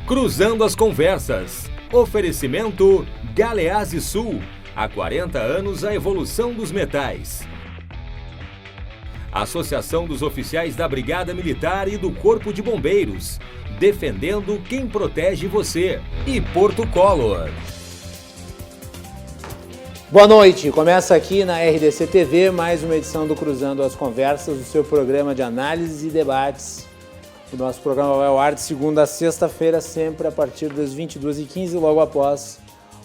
Cruzando as Conversas. Oferecimento Galeazzi Sul. Há 40 anos a evolução dos metais. Associação dos Oficiais da Brigada Militar e do Corpo de Bombeiros. Defendendo quem protege você. E Porto Color. Boa noite, começa aqui na RDC TV mais uma edição do Cruzando as Conversas, o seu programa de análise e debates. O nosso programa vai ao ar de segunda a sexta-feira, sempre a partir das 22h15, logo após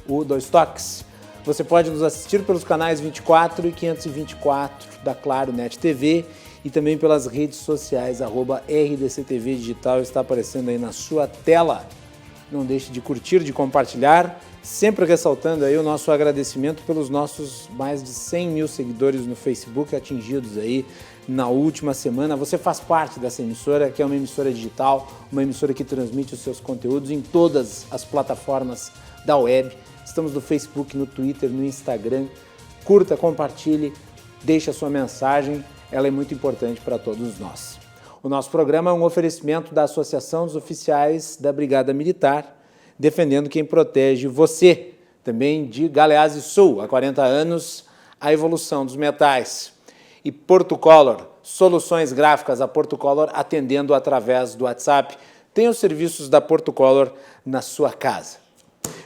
o Dois Toques. Você pode nos assistir pelos canais 24 e 524 da Claro Net TV e também pelas redes sociais, @RDCTV Digital, está aparecendo aí na sua tela. Não deixe de curtir, de compartilhar, sempre ressaltando aí o nosso agradecimento pelos nossos mais de 100 mil seguidores no Facebook atingidos aí na última semana. Você faz parte dessa emissora, que é uma emissora digital, uma emissora que transmite os seus conteúdos em todas as plataformas da web. Estamos no Facebook, no Twitter, no Instagram. Curta, compartilhe, deixe a sua mensagem, ela é muito importante para todos nós. O nosso programa é um oferecimento da Associação dos Oficiais da Brigada Militar, defendendo quem protege você. Também de Galeazzi Sul, há 40 anos, a evolução dos metais. E Porto Color, soluções gráficas, a Porto Color atendendo através do WhatsApp. Tem os serviços da Porto Color na sua casa.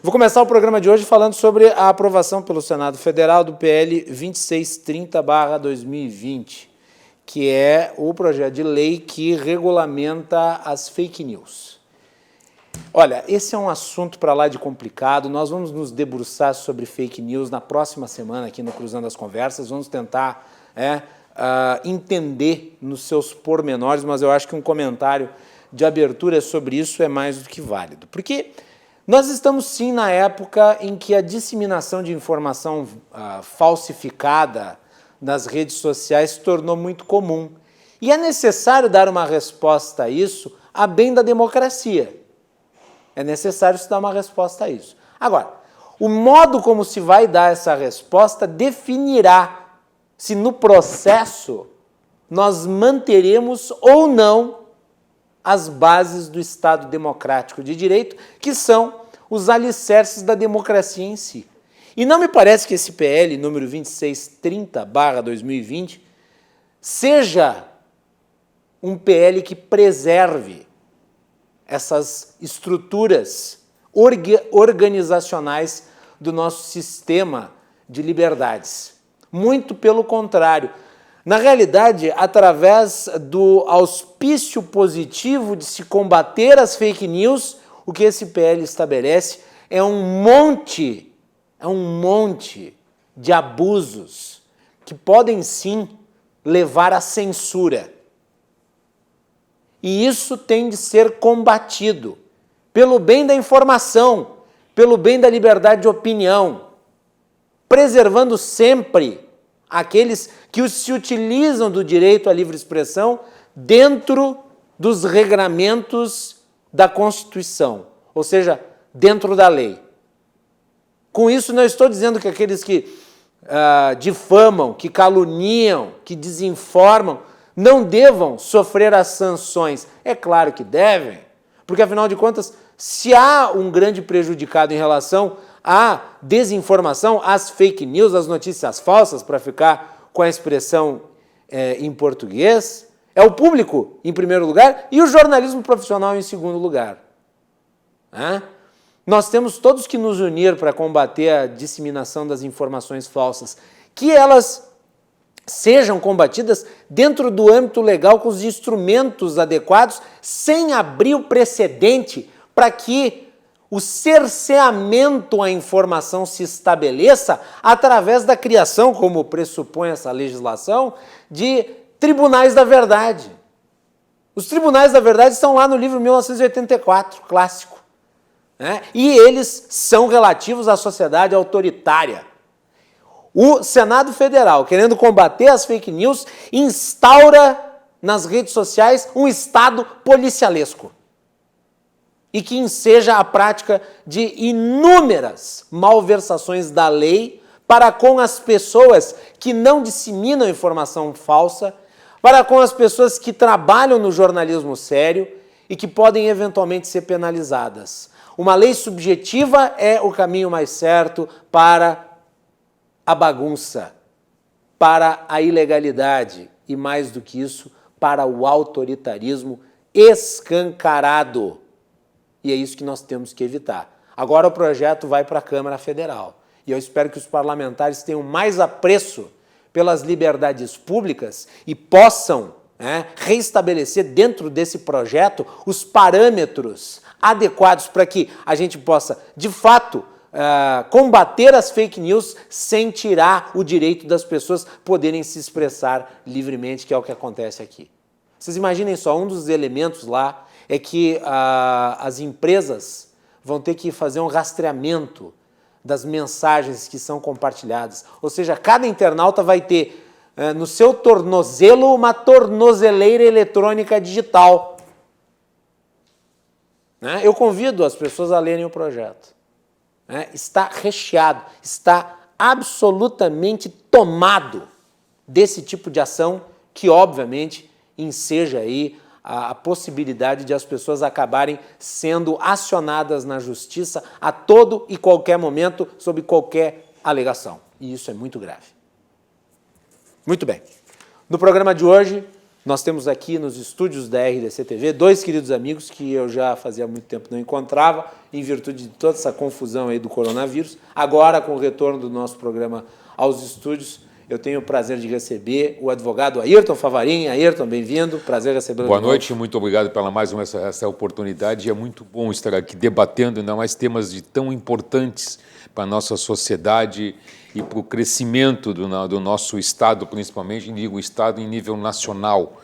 Vou começar o programa de hoje falando sobre a aprovação pelo Senado Federal do PL 2630/2020, que é o projeto de lei que regulamenta as fake news. Olha, esse é um assunto para lá de complicado, nós vamos nos debruçar sobre fake news na próxima semana aqui no Cruzando as Conversas, vamos tentar entender nos seus pormenores, mas eu acho que um comentário de abertura sobre isso é mais do que válido. Porque nós estamos sim na época em que a disseminação de informação falsificada nas redes sociais se tornou muito comum. E é necessário dar uma resposta a isso a bem da democracia. É necessário se dar uma resposta a isso. Agora, o modo como se vai dar essa resposta definirá se no processo nós manteremos ou não as bases do Estado Democrático de Direito, que são os alicerces da democracia em si. E não me parece que esse PL número 2630/2020 seja um PL que preserve essas estruturas organizacionais do nosso sistema de liberdades. Muito pelo contrário. Na realidade, através do auspício positivo de se combater as fake news, o que esse PL estabelece é um monte de abusos que podem sim levar à censura. E isso tem de ser combatido pelo bem da informação, pelo bem da liberdade de opinião, preservando sempre aqueles que se utilizam do direito à livre expressão dentro dos regramentos da Constituição, ou seja, dentro da lei. Com isso, não estou dizendo que aqueles que difamam, que caluniam, que desinformam, não devam sofrer as sanções. É claro que devem, porque, afinal de contas, se há um grande prejudicado em relação à desinformação, às fake news, às notícias falsas, para ficar com a expressão em português, é o público, em primeiro lugar, e o jornalismo profissional, em segundo lugar. Nós temos todos que nos unir para combater a disseminação das informações falsas, que elas sejam combatidas dentro do âmbito legal com os instrumentos adequados, sem abrir o precedente para que o cerceamento à informação se estabeleça através da criação, como pressupõe essa legislação, de tribunais da verdade. Os tribunais da verdade estão lá no livro 1984, clássico. E eles são relativos à sociedade autoritária. O Senado Federal, querendo combater as fake news, instaura nas redes sociais um Estado policialesco e que enseja a prática de inúmeras malversações da lei para com as pessoas que não disseminam informação falsa, para com as pessoas que trabalham no jornalismo sério e que podem eventualmente ser penalizadas. Uma lei subjetiva é o caminho mais certo para a bagunça, para a ilegalidade e, mais do que isso, para o autoritarismo escancarado. E é isso que nós temos que evitar. Agora o projeto vai para a Câmara Federal. E eu espero que os parlamentares tenham mais apreço pelas liberdades públicas e possam reestabelecer dentro desse projeto os parâmetros adequados para que a gente possa, de fato, combater as fake news sem tirar o direito das pessoas poderem se expressar livremente, que é o que acontece aqui. Vocês imaginem só, um dos elementos lá é que as empresas vão ter que fazer um rastreamento das mensagens que são compartilhadas. Ou seja, cada internauta vai ter no seu tornozelo uma tornozeleira eletrônica digital. Eu convido as pessoas a lerem o projeto. Está recheado, está absolutamente tomado desse tipo de ação que, obviamente, enseja aí a possibilidade de as pessoas acabarem sendo acionadas na justiça a todo e qualquer momento, sob qualquer alegação. E isso é muito grave. Muito bem. No programa de hoje, nós temos aqui nos estúdios da RDC TV dois queridos amigos que eu já fazia muito tempo não encontrava, em virtude de toda essa confusão aí do coronavírus. Agora, com o retorno do nosso programa aos estúdios, eu tenho o prazer de receber o advogado Ayrton Favarin. Ayrton, bem-vindo, prazer recebê-lo. Boa noite, muito obrigado pela mais uma essa oportunidade. É muito bom estar aqui debatendo ainda mais temas tão importantes para a nossa sociedade e para o crescimento do nosso Estado, principalmente, digo Estado em nível nacional.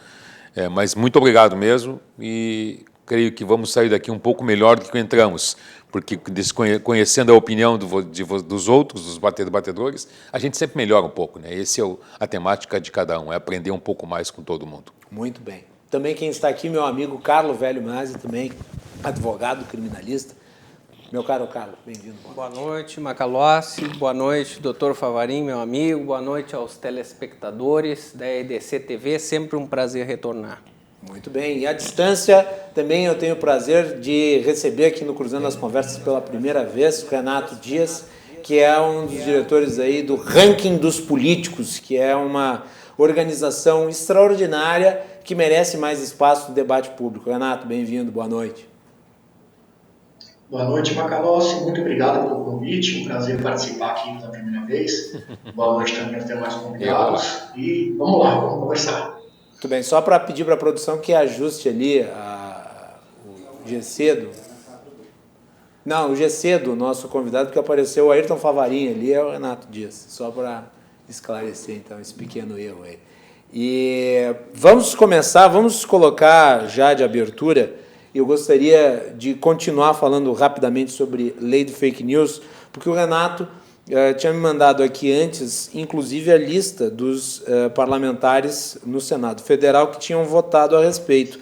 Mas muito obrigado mesmo e creio que vamos sair daqui um pouco melhor do que entramos, porque conhecendo a opinião dos outros, dos batedores, a gente sempre melhora um pouco, né? Essa é a temática de cada um, é aprender um pouco mais com todo mundo. Muito bem. Também quem está aqui, meu amigo Carlo Velho Masi, também advogado criminalista. Meu caro Carlo, bem-vindo. Boa noite, Macalossi. Boa noite, doutor Favarin, meu amigo. Boa noite aos telespectadores da RDC TV. Sempre um prazer retornar. Muito bem. E à distância, também eu tenho o prazer de receber aqui no Cruzando as Conversas pela primeira vez o Renato Dias, que é um dos diretores aí do Ranking dos Políticos, que é uma organização extraordinária que merece mais espaço no debate público. Renato, bem-vindo. Boa noite. Boa noite, Macalossi. Muito obrigado pelo convite. Um prazer participar aqui pela primeira vez. Boa noite também aos demais convidados. E vamos lá, vamos conversar. Muito bem. Só para pedir para a produção que ajuste ali o Gcedo. Não, o Gcedo, nosso convidado, que apareceu o Ayrton Favarin ali, é o Renato Dias. Só para esclarecer, então, esse pequeno erro aí. E vamos começar, vamos colocar já de abertura. Eu gostaria de continuar falando rapidamente sobre lei de fake news, porque o Renato tinha me mandado aqui antes, inclusive, a lista dos parlamentares no Senado Federal que tinham votado a respeito.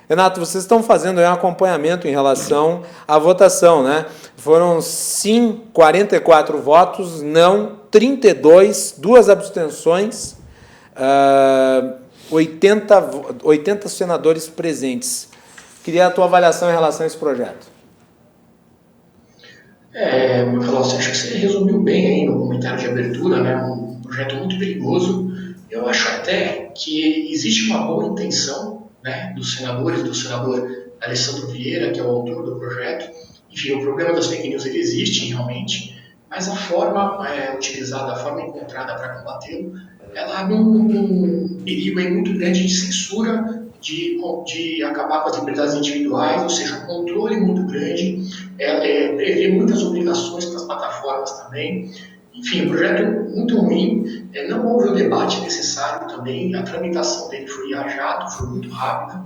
Renato, vocês estão fazendo aí um acompanhamento em relação à votação, né? Foram sim 44 votos, não 32, 2 abstenções, 80 senadores presentes. Queria a tua avaliação em relação a esse projeto. Macalossi, acho que você resumiu bem aí no comentário de abertura, né? Um projeto muito perigoso. Eu acho até que existe uma boa intenção, né, dos senadores, do senador Alessandro Vieira, que é o autor do projeto. Enfim, o problema das fake news ele existe realmente, mas a forma utilizada, a forma encontrada para combatê-lo, ela é um perigo aí muito grande de censura, de acabar com as liberdades individuais, ou seja, um controle muito grande, prevê muitas obrigações para as plataformas também. Enfim, um projeto muito ruim, não houve o debate necessário também, a tramitação dele foi a jato, foi muito rápida.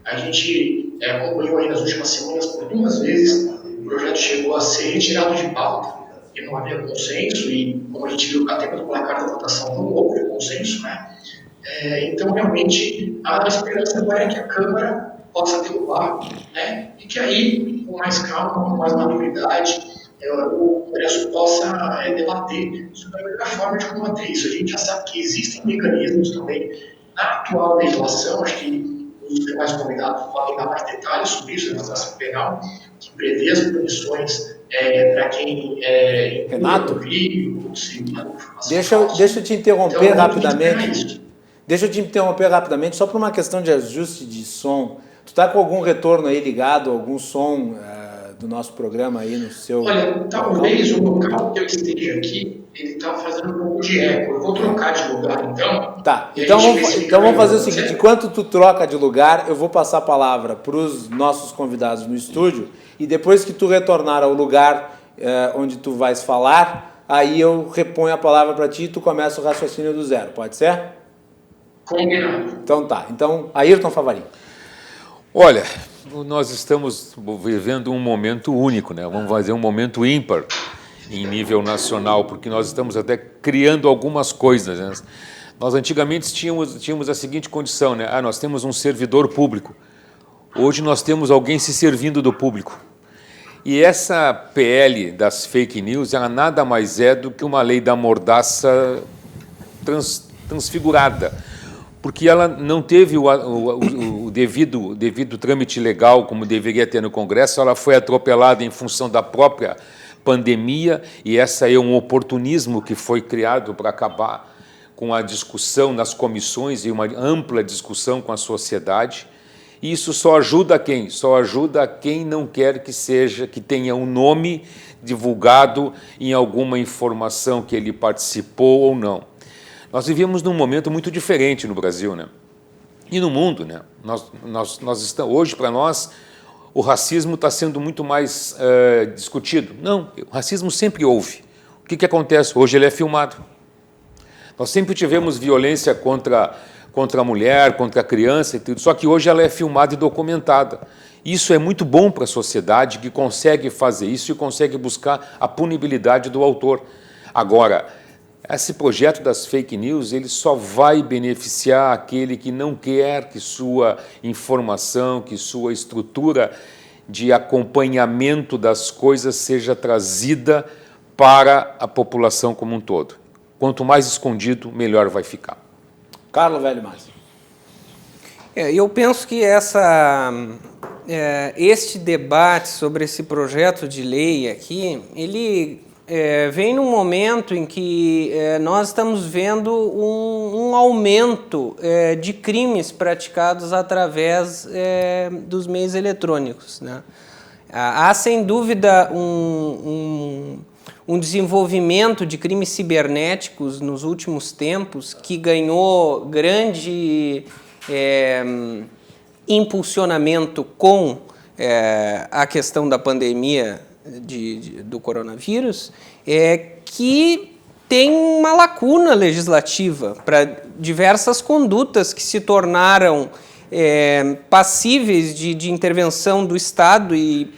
A gente acompanhou aí nas últimas semanas por 2 vezes, o projeto chegou a ser retirado de pauta, porque não havia consenso, e como a gente viu com a tema do placar da votação, não houve consenso, né? Então, realmente, a esperança agora é que a Câmara possa derrubar, né? E que aí, com mais calma, com mais maturidade, o Congresso possa debater sobre a melhor forma de combater isso. A gente já sabe que existem mecanismos também na atual legislação, acho que os demais convidados podem dar mais detalhes sobre isso, a legislação penal, que prevê as punições para quem Renato, vídeo, se informação deixa eu te interromper então, rapidamente. Deixa eu te interromper rapidamente, só por uma questão de ajuste de som. Tu tá com algum retorno aí ligado, algum som do nosso programa aí no seu... Olha, talvez o local que eu esteja aqui, ele está fazendo um pouco de eco. Eu vou trocar de lugar, então. Tá, então vamos fazer o seguinte, enquanto tu troca de lugar, eu vou passar a palavra para os nossos convidados no estúdio, e depois que tu retornar ao lugar onde tu vais falar, aí eu reponho a palavra para ti e tu começa o raciocínio do zero, pode ser? Combinado. Então tá, então Ayrton Favarin. Olha, nós estamos vivendo um momento único, né? Vamos fazer um momento ímpar em nível nacional, porque nós estamos até criando algumas coisas, né? Nós antigamente tínhamos a seguinte condição, né? Nós temos um servidor público. Hoje nós temos alguém se servindo do público. E essa PL das fake news, ela nada mais é do que uma lei da mordaça transfigurada, porque ela não teve o devido trâmite legal como deveria ter no Congresso, ela foi atropelada em função da própria pandemia, e essa é um oportunismo que foi criado para acabar com a discussão nas comissões e uma ampla discussão com a sociedade. E isso só ajuda quem? Só ajuda quem não quer que tenha um nome divulgado em alguma informação que ele participou ou não. Nós vivemos num momento muito diferente no Brasil, né? E no mundo, né? Nós estamos, hoje, para nós, o racismo está sendo muito mais discutido. Não, o racismo sempre houve. O que acontece? Hoje ele é filmado. Nós sempre tivemos violência contra a mulher, contra a criança e tudo, só que hoje ela é filmada e documentada. Isso é muito bom para a sociedade que consegue fazer isso e consegue buscar a punibilidade do autor. Agora, esse projeto das fake news, ele só vai beneficiar aquele que não quer que sua informação, que sua estrutura de acompanhamento das coisas seja trazida para a população como um todo. Quanto mais escondido, melhor vai ficar. Carlos Velho Márcio. Eu penso que este debate sobre esse projeto de lei aqui, ele vem num momento em que nós estamos vendo um aumento de crimes praticados através dos meios eletrônicos, né? Há, sem dúvida, um desenvolvimento de crimes cibernéticos nos últimos tempos que ganhou grande impulsionamento com a questão da pandemia do coronavírus, que tem uma lacuna legislativa para diversas condutas que se tornaram passíveis de intervenção do Estado, e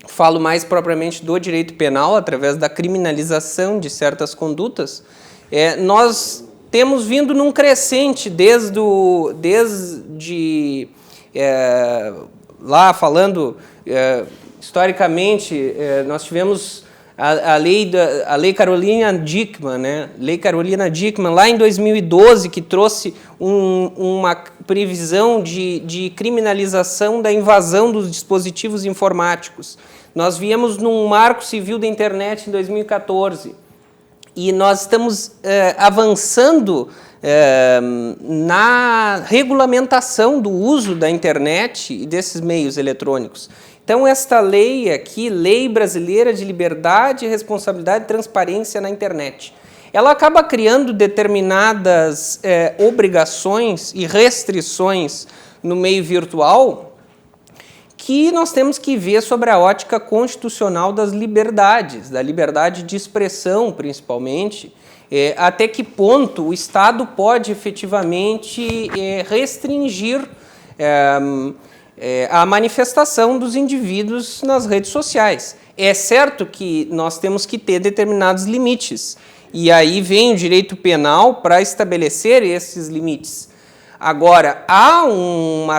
falo mais propriamente do direito penal, através da criminalização de certas condutas. Nós temos vindo num crescente desde lá falando historicamente, nós tivemos a lei Carolina Dickmann, né? Lei Carolina Dickmann, lá em 2012, que trouxe uma previsão de criminalização da invasão dos dispositivos informáticos. Nós viemos num marco civil da internet em 2014 e nós estamos avançando na regulamentação do uso da internet e desses meios eletrônicos. Então, esta lei aqui, Lei Brasileira de Liberdade, Responsabilidade e Transparência na Internet, ela acaba criando determinadas obrigações e restrições no meio virtual que nós temos que ver sobre a ótica constitucional das liberdades, da liberdade de expressão, principalmente, até que ponto o Estado pode efetivamente restringir a manifestação dos indivíduos nas redes sociais. É certo que nós temos que ter determinados limites, e aí vem o direito penal para estabelecer esses limites. Agora, há uma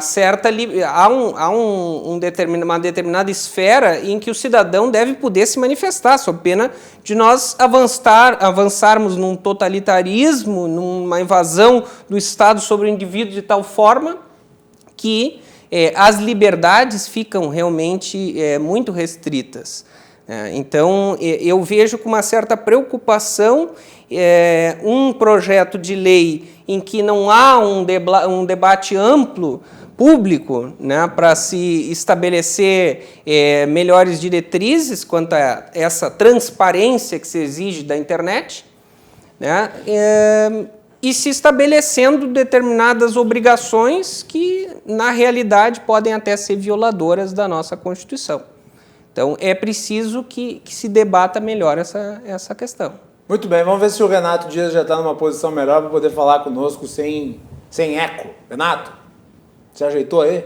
determinada esfera em que o cidadão deve poder se manifestar, sob pena de nós avançarmos num totalitarismo, numa invasão do Estado sobre o indivíduo de tal forma que as liberdades ficam realmente muito restritas. Então, eu vejo com uma certa preocupação um projeto de lei em que não há um debate amplo, público, né, para se estabelecer melhores diretrizes quanto a essa transparência que se exige da internet, né, e se estabelecendo determinadas obrigações que, na realidade, podem até ser violadoras da nossa Constituição. Então, é preciso que se debata melhor essa questão. Muito bem, vamos ver se o Renato Dias já está numa posição melhor para poder falar conosco sem eco. Renato, você ajeitou aí?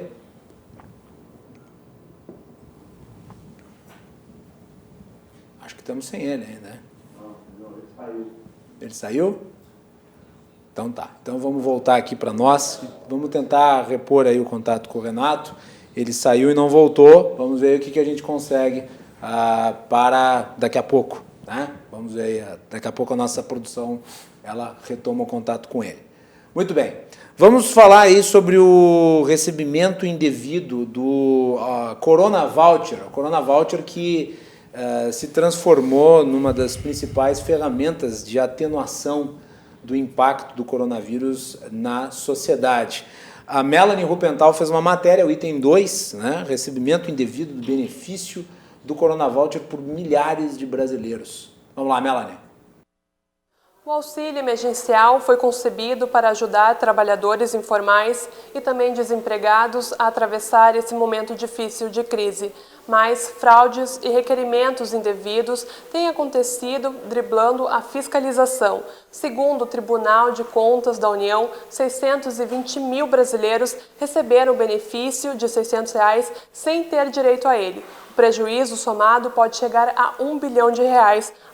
Acho que estamos sem ele ainda. Não, ele saiu. Ele saiu? Então tá. Então vamos voltar aqui para nós. Vamos tentar repor aí o contato com o Renato. Ele saiu e não voltou. Vamos ver o que a gente consegue para daqui a pouco. Né? Vamos ver aí. Daqui a pouco a nossa produção ela retoma o contato com ele. Muito bem. Vamos falar aí sobre o recebimento indevido do Corona Voucher. O Corona Voucher que se transformou numa das principais ferramentas de atenuação do impacto do coronavírus na sociedade. A Melanie Rupental fez uma matéria, o item 2, né, recebimento indevido do benefício do Corona Voucher por milhares de brasileiros. Vamos lá, Melanie. O auxílio emergencial foi concebido para ajudar trabalhadores informais e também desempregados a atravessar esse momento difícil de crise. Mas fraudes e requerimentos indevidos têm acontecido driblando a fiscalização. Segundo o Tribunal de Contas da União, 620 mil brasileiros receberam o benefício de R$ 600 sem ter direito a ele. O prejuízo somado pode chegar a R$ 1 bilhão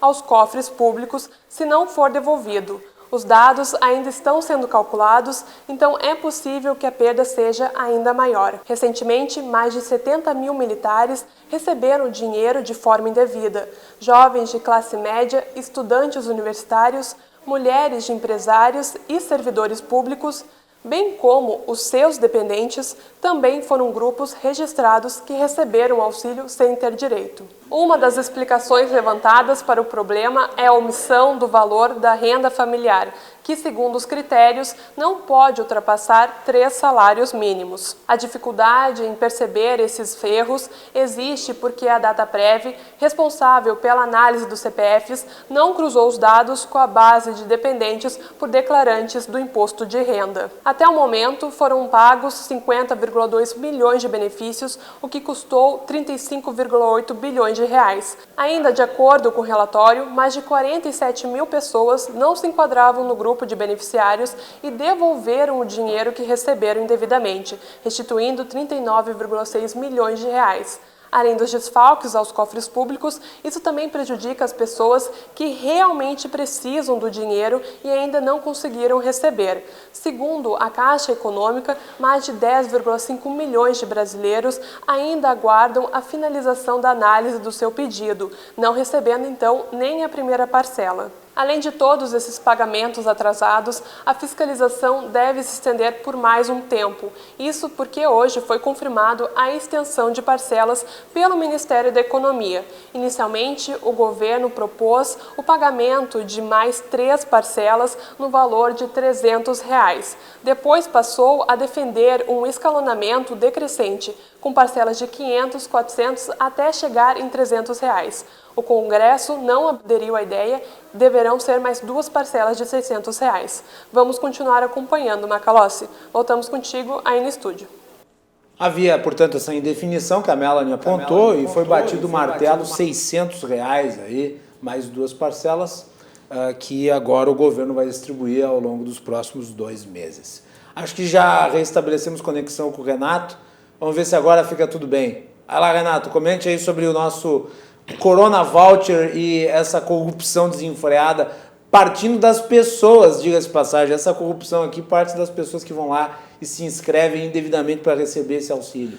aos cofres públicos se não for devolvido. Os dados ainda estão sendo calculados, então é possível que a perda seja ainda maior. Recentemente, mais de 70 mil militares receberam dinheiro de forma indevida. Jovens de classe média, estudantes universitários, mulheres de empresários e servidores públicos, bem como os seus dependentes, também foram grupos registrados que receberam o auxílio sem ter direito. Uma das explicações levantadas para o problema é a omissão do valor da renda familiar, que, segundo os critérios, não pode ultrapassar 3 salários mínimos. A dificuldade em perceber esses erros existe porque a Dataprev, responsável pela análise dos CPFs, não cruzou os dados com a base de dependentes por declarantes do imposto de renda. Até o momento, foram pagos 50,2 milhões de benefícios, o que custou 35,8 bilhões de reais. Ainda de acordo com o relatório, mais de 47 mil pessoas não se enquadravam no grupo de beneficiários e devolveram o dinheiro que receberam indevidamente, restituindo 39,6 milhões de reais. Além dos desfalques aos cofres públicos, isso também prejudica as pessoas que realmente precisam do dinheiro e ainda não conseguiram receber. Segundo a Caixa Econômica, mais de 10,5 milhões de brasileiros ainda aguardam a finalização da análise do seu pedido, não recebendo então nem a primeira parcela. Além de todos esses pagamentos atrasados, a fiscalização deve se estender por mais um tempo. Isso porque hoje foi confirmado a extensão de parcelas pelo Ministério da Economia. Inicialmente, o governo propôs o pagamento de mais 3 parcelas no valor de R$ 300. Depois passou a defender um escalonamento decrescente, com parcelas de 500, 400 até chegar em R$ 300. O Congresso não aderiu à ideia, deverão ser mais 2 parcelas de R$ 600. Vamos continuar acompanhando, Macalossi. Voltamos contigo aí no estúdio. Havia, portanto, essa indefinição que a Melanie apontou e foi batido o martelo, R$ 600 aí, mais 2 parcelas, que agora o governo vai distribuir ao longo dos próximos 2 meses. Acho que já restabelecemos conexão com o Renato. Vamos ver se agora fica tudo bem. Vai lá, Renato, comente aí sobre o nosso Corona Voucher e essa corrupção desenfreada, partindo das pessoas, diga-se de passagem, essa corrupção aqui parte das pessoas que vão lá e se inscrevem indevidamente para receber esse auxílio.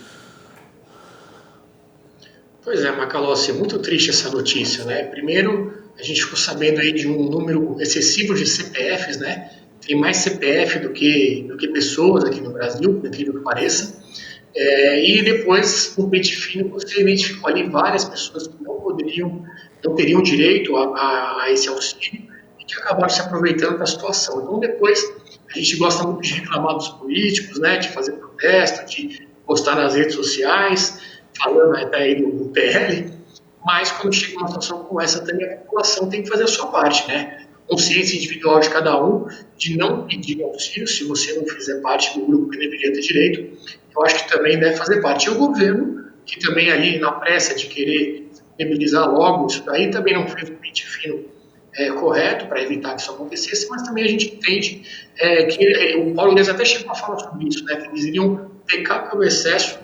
Pois é, Macalossi, é muito triste essa notícia, né? Primeiro, a gente ficou sabendo aí de um número excessivo de CPFs, né? tem mais CPF do que pessoas aqui no Brasil, por incrível que pareça. E depois, no pente fino, você identificou ali várias pessoas que não teriam direito a esse auxílio e que acabaram se aproveitando da situação. Então, depois, a gente gosta muito de reclamar dos políticos, né, de fazer protesto, de postar nas redes sociais, falando até aí do PL, mas quando chega uma situação como essa, também a população tem que fazer a sua parte, né? Consciência individual de cada um, de não pedir auxílio se você não fizer parte do grupo que deveria ter direito. Eu acho que também deve fazer parte. E o governo, que também ali na pressa de querer viabilizar logo isso daí, também não fez o pente fino correto para evitar que isso acontecesse, mas também a gente entende que o Paulo Guedes até chegou a falar sobre isso, né, que eles iriam pecar pelo excesso,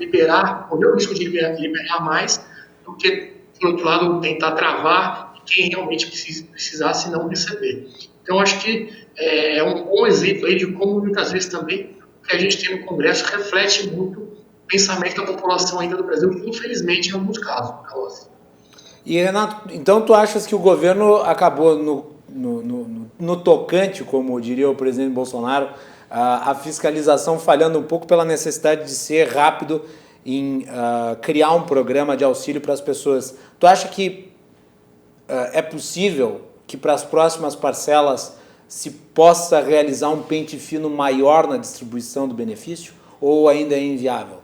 correr o risco de liberar mais do que, por outro lado, tentar travar quem realmente precisasse não receber. Então, acho que é um bom exemplo aí de como, muitas vezes, também o que a gente tem no Congresso reflete muito o pensamento da população ainda do Brasil, infelizmente, em alguns casos, Carlos. E, Renato, então tu achas que o governo acabou no tocante, como diria o presidente Bolsonaro, a fiscalização falhando um pouco pela necessidade de ser rápido em criar um programa de auxílio para as pessoas? Tu acha que é possível que para as próximas parcelas se possa realizar um pente fino maior na distribuição do benefício, ou ainda é inviável?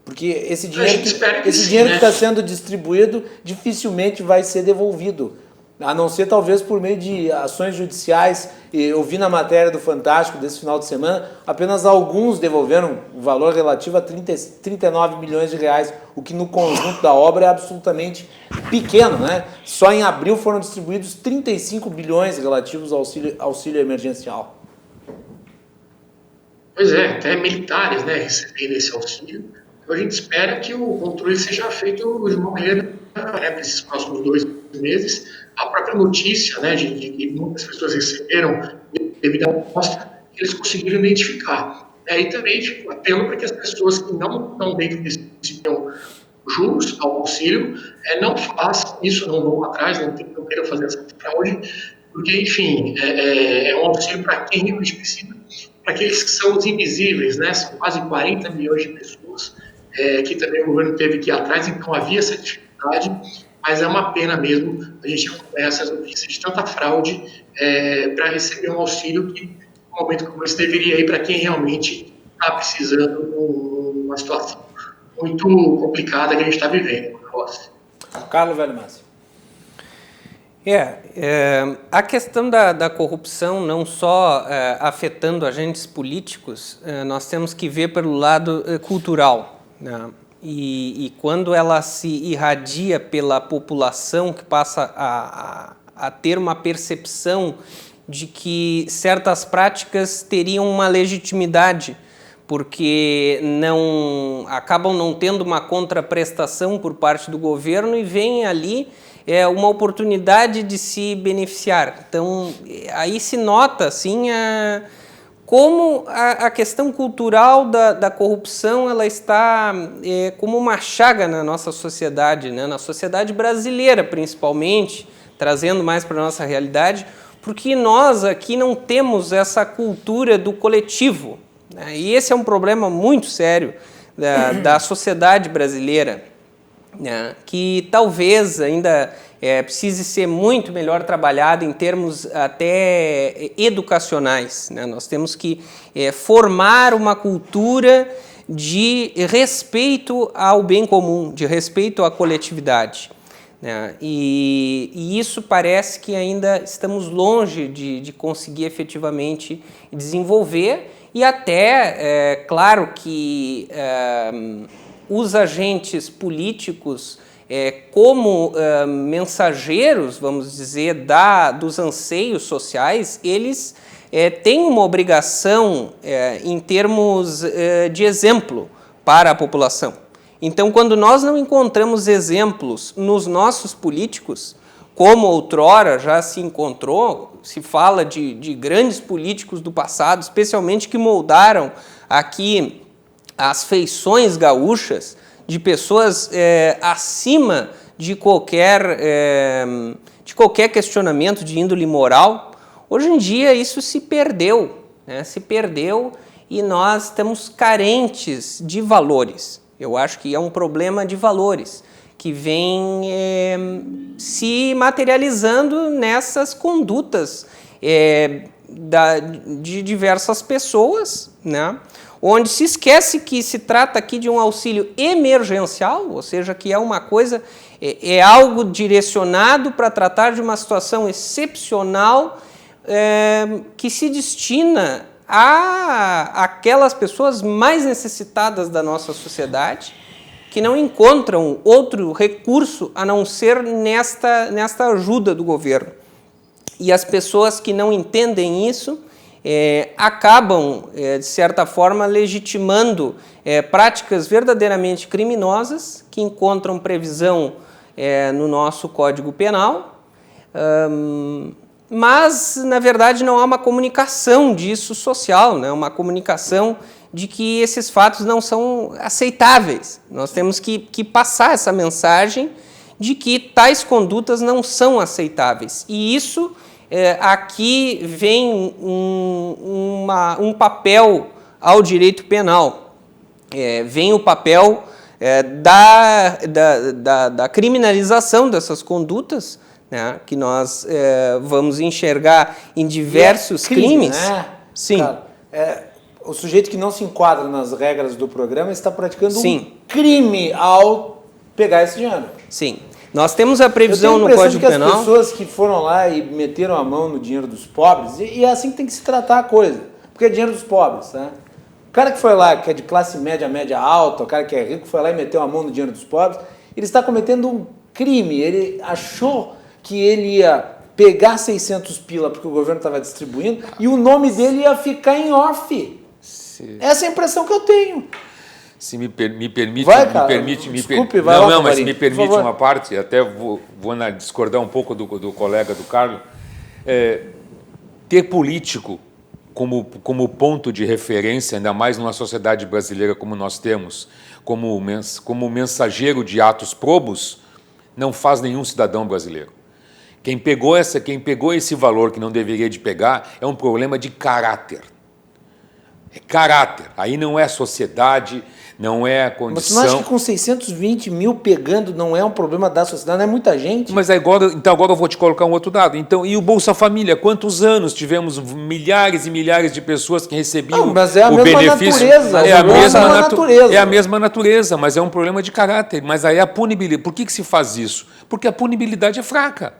Porque esse dinheiro que está sendo distribuído dificilmente vai ser devolvido, a não ser talvez por meio de ações judiciais. Eu vi na matéria do Fantástico desse final de semana, apenas alguns devolveram o valor relativo a 39 milhões de reais, o que no conjunto da obra é absolutamente pequeno, né? Só em abril foram distribuídos 35 bilhões relativos ao auxílio emergencial. Pois é, até militares, né, recebendo esse auxílio. Então a gente espera que o controle seja feito de uma maneira, né, nesses próximos 2 meses. A própria notícia, né, de que muitas pessoas receberam devido à amostra, eles conseguiram identificar. E também fico apelo para que as pessoas que não estão dentro desse sistema juros ao auxílio não façam isso, não vão atrás, não queiram fazer essa fraude, porque, enfim, é um auxílio para quem realmente precisa, para aqueles que são os invisíveis, né? São quase 40 milhões de pessoas que também o governo teve que ir atrás, então havia essa dificuldade, mas é uma pena mesmo a gente acompanhar essas notícias de tanta fraude para receber um auxílio que, no momento como esse, deveria ir para quem realmente está precisando numa situação muito complicada que a gente está vivendo. Carlos Velho Márcio. A questão da corrupção não só afetando agentes políticos, nós temos que ver pelo lado cultural, né? E quando ela se irradia pela população, que passa a ter uma percepção de que certas práticas teriam uma legitimidade, porque acabam não tendo uma contraprestação por parte do governo e vem ali uma oportunidade de se beneficiar. Então, aí se nota assim, como a questão cultural da corrupção ela está como uma chaga na nossa sociedade, né? Na sociedade brasileira principalmente, trazendo mais para a nossa realidade, porque nós aqui não temos essa cultura do coletivo, né? E esse é um problema muito sério da sociedade brasileira, né? Que talvez ainda precise ser muito melhor trabalhado em termos até educacionais, né? Nós temos que formar uma cultura de respeito ao bem comum, de respeito à coletividade, né? E isso parece que ainda estamos longe de conseguir efetivamente desenvolver, e até, claro que os agentes políticos, como mensageiros, vamos dizer, dos anseios sociais, eles têm uma obrigação em termos de exemplo para a população. Então, quando nós não encontramos exemplos nos nossos políticos, como outrora já se encontrou, se fala de grandes políticos do passado, especialmente que moldaram aqui as feições gaúchas, de pessoas acima de qualquer questionamento de índole moral. Hoje em dia isso se perdeu, né? Se perdeu e nós estamos carentes de valores. Eu acho que é um problema de valores que vem se materializando nessas condutas de diversas pessoas, né? Onde se esquece que se trata aqui de um auxílio emergencial, ou seja, que é uma coisa, é algo direcionado para tratar de uma situação excepcional que se destina a aquelas pessoas mais necessitadas da nossa sociedade, que não encontram outro recurso a não ser nesta ajuda do governo. E as pessoas que não entendem isso acabam, de certa forma, legitimando práticas verdadeiramente criminosas que encontram previsão no nosso Código Penal, mas, na verdade, não há uma comunicação disso social, né? Uma comunicação de que esses fatos não são aceitáveis. Nós temos que passar essa mensagem de que tais condutas não são aceitáveis. E isso, aqui vem um papel ao direito penal. Vem o papel da criminalização dessas condutas, né, que nós vamos enxergar em diversos crimes. Né? Sim. Cara, o sujeito que não se enquadra nas regras do programa está praticando Sim. um crime ao pegar esse dinheiro. Sim. Nós temos a previsão no Código Penal. As pessoas que foram lá e meteram a mão no dinheiro dos pobres, e é assim que tem que se tratar a coisa, porque é dinheiro dos pobres, né? O cara que foi lá, que é de classe média, média alta, o cara que é rico, foi lá e meteu a mão no dinheiro dos pobres, ele está cometendo um crime. Ele achou que ele ia pegar 600 pila porque o governo estava distribuindo e o nome dele ia ficar em off. Essa é a impressão que eu tenho. Se me permite, vai, cara, desculpe, vai lá, mas se me permite uma parte, até vou discordar um pouco do colega do Carlos, ter político como ponto de referência, ainda mais numa sociedade brasileira como nós temos, como mensageiro de atos probos, não faz nenhum cidadão brasileiro. Quem pegou esse valor que não deveria de pegar é um problema de caráter. É caráter. Aí não é sociedade, não é a condição. Você não acha que com 620 mil pegando não é um problema da sociedade? Não é muita gente? Mas agora eu vou te colocar um outro dado. Então, e o Bolsa Família? Quantos anos tivemos milhares e milhares de pessoas que recebiam o benefício? É a mesma natureza, mas é um problema de caráter. Mas aí a punibilidade. Por que se faz isso? Porque a punibilidade é fraca.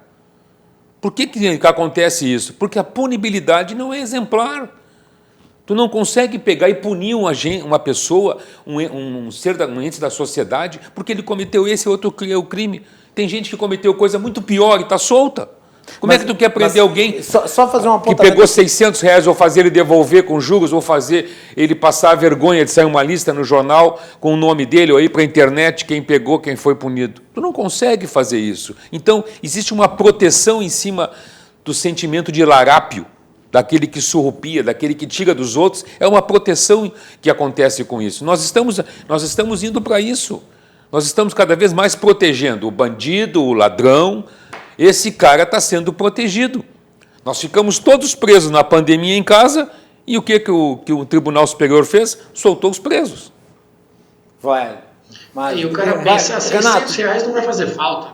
Por que acontece isso? Porque a punibilidade não é exemplar. Tu não consegue pegar e punir uma pessoa, um ente da sociedade, porque ele cometeu esse outro crime. Tem gente que cometeu coisa muito pior e está solta. Como é que tu quer prender alguém só fazer uma que pegou R$600, ou fazer ele devolver com juros, ou fazer ele passar a vergonha de sair uma lista no jornal com o nome dele, ou ir para a internet, quem pegou, quem foi punido? Tu não consegue fazer isso. Então, existe uma proteção em cima do sentimento de larápio, daquele que surrupia, daquele que tira dos outros. É uma proteção que acontece com isso. Nós estamos indo para isso. Nós estamos cada vez mais protegendo o bandido, o ladrão. Esse cara está sendo protegido. Nós ficamos todos presos na pandemia em casa e o que o Tribunal Superior fez? Soltou os presos. E o cara pensa, R$600 não vai fazer falta.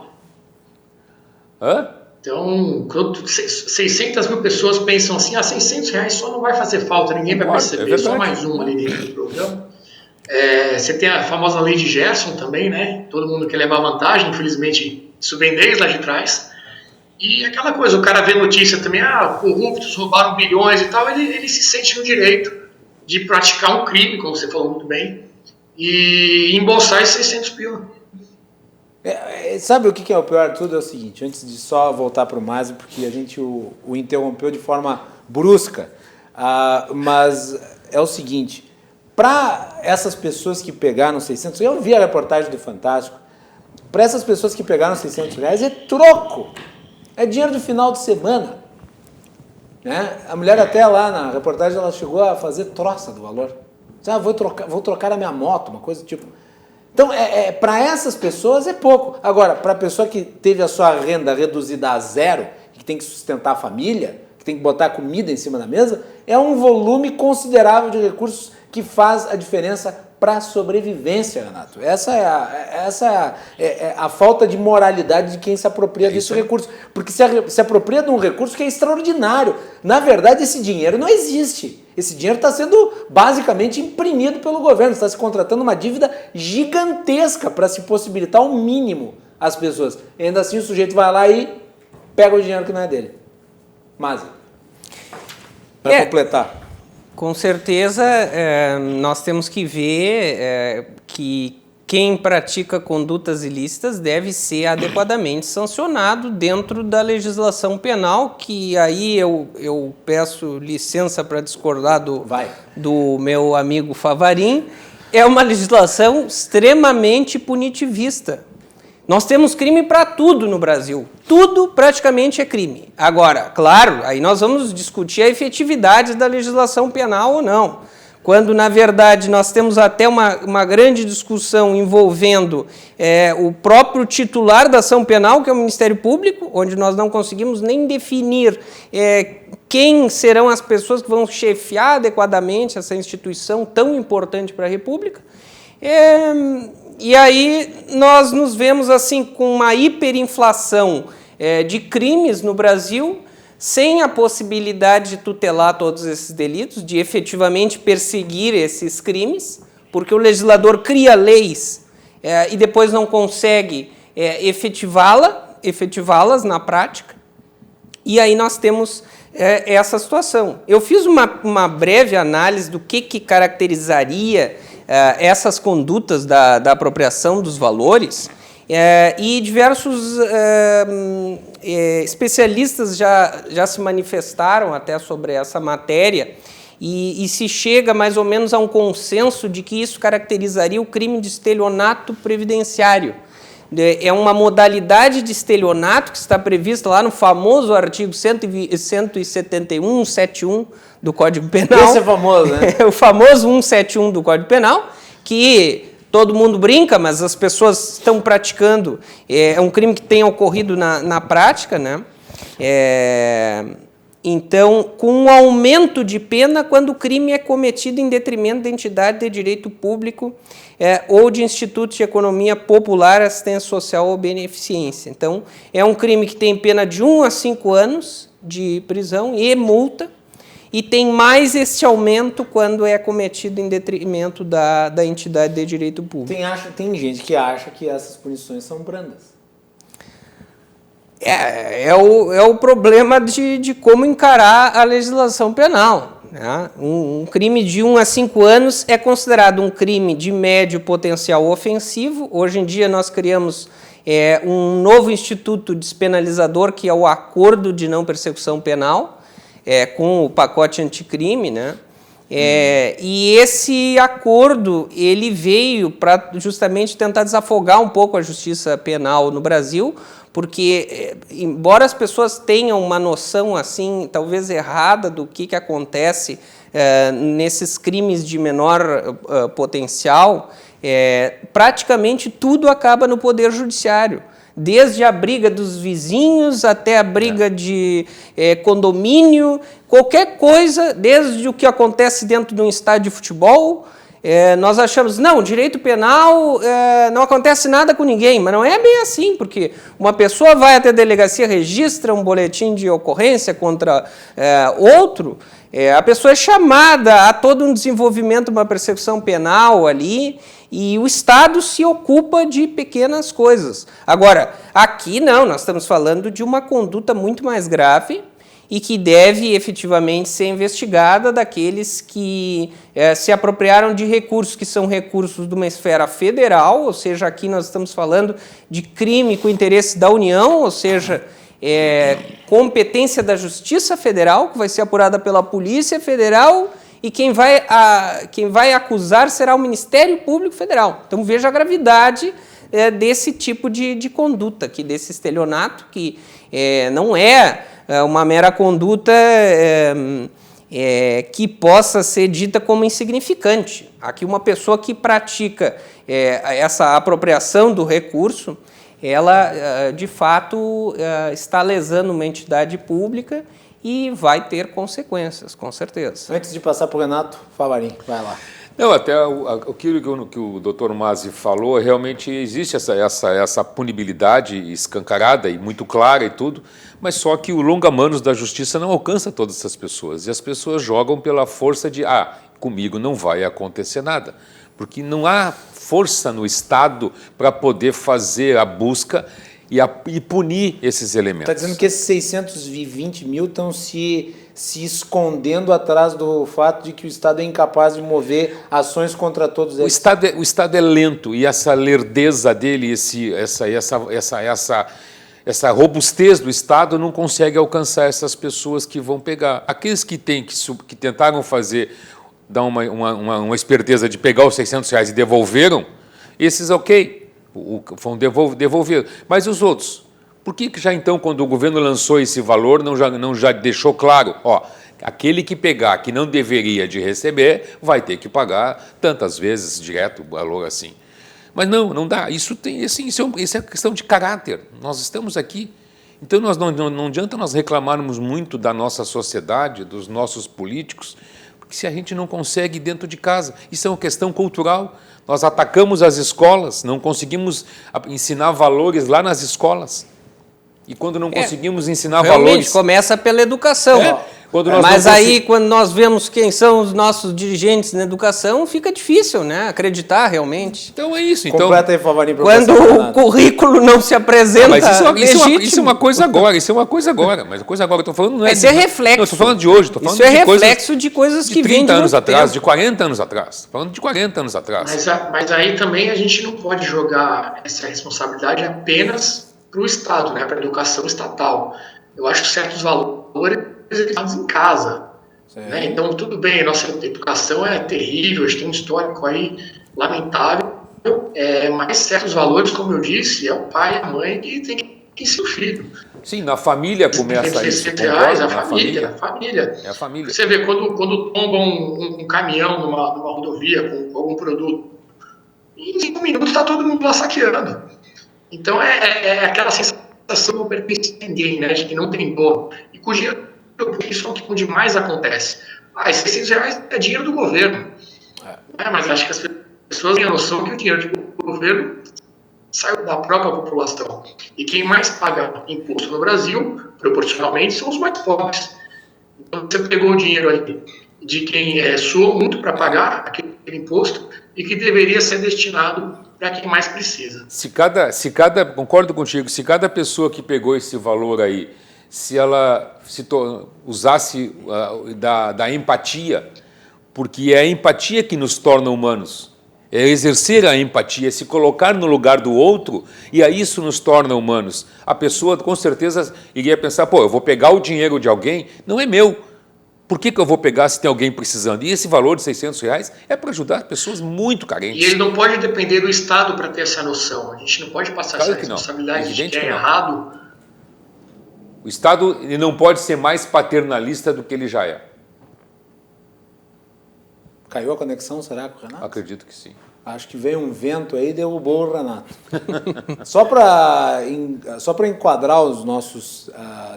Hã? Então, 600 mil pessoas pensam assim, R$600 só não vai fazer falta, ninguém vai perceber, só mais um ali dentro do programa. Você tem a famosa lei de Gerson também, né? Todo mundo quer levar vantagem, infelizmente isso vem desde lá de trás. E aquela coisa, o cara vê notícia também, corruptos roubaram bilhões e tal, ele se sente no direito de praticar um crime, como você falou muito bem, e embolsar esses 600 pila. Sabe o que é o pior de tudo? É o seguinte, antes de só voltar para o Masi, porque a gente o interrompeu de forma brusca, mas é o seguinte, para essas pessoas que pegaram 600, eu vi a reportagem do Fantástico, para essas pessoas que pegaram R$600 é troco, é dinheiro do final de semana. Né? A mulher até lá na reportagem ela chegou a fazer troça do valor. Vou trocar a minha moto, uma coisa do tipo. Então, para essas pessoas é pouco. Agora, para a pessoa que teve a sua renda reduzida a zero, que tem que sustentar a família, que que tem que botar comida em cima da mesa, é um volume considerável de recursos que faz a diferença para a sobrevivência, Renato. Essa é a falta de moralidade de quem se apropria desse recurso. Porque se apropria de um recurso que é extraordinário. Na verdade, esse dinheiro não existe. Esse dinheiro está sendo basicamente imprimido pelo governo. Está se contratando uma dívida gigantesca para se possibilitar o mínimo às pessoas. E ainda assim o sujeito vai lá e pega o dinheiro que não é dele. Mas, para completar. Com certeza, nós temos que ver que quem pratica condutas ilícitas deve ser adequadamente sancionado dentro da legislação penal, que aí eu peço licença para discordar do meu amigo Favarin, é uma legislação extremamente punitivista. Nós temos crime para tudo no Brasil. Tudo praticamente é crime. Agora, claro, aí nós vamos discutir a efetividade da legislação penal ou não. Quando, na verdade, nós temos até uma grande discussão envolvendo o próprio titular da ação penal, que é o Ministério Público, onde nós não conseguimos nem definir quem serão as pessoas que vão chefiar adequadamente essa instituição tão importante para a República. E aí nós nos vemos assim com uma hiperinflação de crimes no Brasil, sem a possibilidade de tutelar todos esses delitos, de efetivamente perseguir esses crimes, porque o legislador cria leis e depois não consegue efetivá-las na prática. E aí nós temos essa situação. Eu fiz uma breve análise do que caracterizaria essas condutas da apropriação dos valores, e diversos especialistas já se manifestaram até sobre essa matéria, e se chega mais ou menos a um consenso de que isso caracterizaria o crime de estelionato previdenciário. É uma modalidade de estelionato que está prevista lá no famoso artigo 171, 171 do Código Penal. Esse é famoso, né? O famoso 171 do Código Penal, que todo mundo brinca, mas as pessoas estão praticando. É um crime que tem ocorrido na prática, né? Então, com um aumento de pena quando o crime é cometido em detrimento da entidade de direito público ou de institutos de economia popular, assistência social ou beneficência. Então, é um crime que tem pena de 1 a 5 anos de prisão e multa, e tem mais esse aumento quando é cometido em detrimento da entidade de direito público. Tem gente que acha que essas punições são brandas. É o problema de como encarar a legislação penal, né? Um crime de 1 a 5 anos é considerado um crime de médio potencial ofensivo. Hoje em dia nós criamos um novo instituto despenalizador, que é o acordo de não persecução penal, com o pacote anticrime, né? E esse acordo ele veio para justamente tentar desafogar um pouco a justiça penal no Brasil, porque, embora as pessoas tenham uma noção assim, talvez errada do que acontece nesses crimes de menor potencial, praticamente tudo acaba no Poder Judiciário. Desde a briga dos vizinhos até a briga de condomínio, qualquer coisa, desde o que acontece dentro de um estádio de futebol, nós achamos, não, direito penal não acontece nada com ninguém, mas não é bem assim, porque uma pessoa vai até a delegacia, registra um boletim de ocorrência contra outro, a pessoa é chamada a todo um desenvolvimento de uma persecução penal ali, e o Estado se ocupa de pequenas coisas. Agora, aqui não, nós estamos falando de uma conduta muito mais grave e que deve efetivamente ser investigada daqueles que se apropriaram de recursos que são recursos de uma esfera federal, ou seja, aqui nós estamos falando de crime com interesse da União, ou seja, competência da Justiça Federal, que vai ser apurada pela Polícia Federal, e quem vai acusar será o Ministério Público Federal. Então veja a gravidade desse tipo de conduta, desse estelionato, que não é uma mera conduta que possa ser dita como insignificante. Aqui uma pessoa que pratica essa apropriação do recurso, ela de fato está lesando uma entidade pública e vai ter consequências, com certeza. Antes de passar para o Renato Favarin, vai lá. Não, até aquilo que o Dr. Masi falou, realmente existe essa punibilidade escancarada e muito clara e tudo, mas só que o longa-manos da justiça não alcança todas essas pessoas. E as pessoas jogam pela força de, comigo não vai acontecer nada. Porque não há força no Estado para poder fazer a busca e punir esses elementos. Está dizendo que esses 620 mil estão se escondendo atrás do fato de que o Estado é incapaz de mover ações contra todos eles. O Estado é lento e essa lerdeza dele, essa robustez do Estado não consegue alcançar essas pessoas que vão pegar. Aqueles que tentaram dar uma esperteza de pegar os R$600 e devolveram, esses vão devolver. Mas os outros? Por que já então, quando o governo lançou esse valor, não já deixou claro, aquele que pegar, que não deveria de receber, vai ter que pagar tantas vezes direto o valor assim. Mas não dá. Isso é questão de caráter. Nós estamos aqui. Então não adianta nós reclamarmos muito da nossa sociedade, dos nossos políticos, porque se a gente não consegue dentro de casa, isso é uma questão cultural. Nós atacamos as escolas, não conseguimos ensinar valores lá nas escolas. E quando não conseguimos ensinar valores... começa pela educação. Quando nós vemos quem são os nossos dirigentes na educação, fica difícil, né, acreditar realmente. Então é isso. Completa aí, Favarin, quando o currículo não se apresenta legítimo. Isso é uma coisa agora, Mas a coisa agora, eu estou falando... Não é Esse é reflexo. Não, estou falando de hoje, estou falando isso é reflexo de coisas que vêm de 30 anos atrás, tempo. de 40 anos atrás. Falando de 40 anos atrás. Mas aí também a gente não pode jogar essa responsabilidade apenas para o Estado, né, para a educação estatal. Eu acho que certos valores educados em casa. Né? Então, tudo bem, a nossa educação é terrível, a gente tem um histórico aí lamentável, mas certos valores, como eu disse, é o pai e a mãe que tem que ensinar o filho. Sim, na família começa isso. Reais, a família. É a família. Você vê, quando tomba um caminhão numa rodovia com algum produto, em 5 minutos está todo mundo lá saqueando. Então, é aquela sensação de não pertence a ninguém, né, de que não tem dono. E com dinheiro, isso é onde mais acontece. Esses R$600 é dinheiro do governo. Mas acho que as pessoas têm a noção que o dinheiro do governo sai da própria população. E quem mais paga imposto no Brasil, proporcionalmente, são os mais pobres. Então, você pegou o dinheiro aí de quem suou muito para pagar aquele imposto e que deveria ser destinado para quem mais precisa. Concordo contigo, se cada pessoa que pegou esse valor aí, se ela usasse da empatia, porque é a empatia que nos torna humanos, é exercer a empatia, é se colocar no lugar do outro, e aí isso nos torna humanos. A pessoa, com certeza, iria pensar, eu vou pegar o dinheiro de alguém, não é meu. Por que eu vou pegar se tem alguém precisando? E esse valor de R$600 é para ajudar pessoas muito carentes. E ele não pode depender do Estado para ter essa noção. A gente não pode passar essa responsabilidade de que é errado. O Estado ele não pode ser mais paternalista do que ele já é. Caiu a conexão, será, com o Renato? Acredito que sim. Acho que veio um vento aí e derrubou o Renato. Só para enquadrar os nossos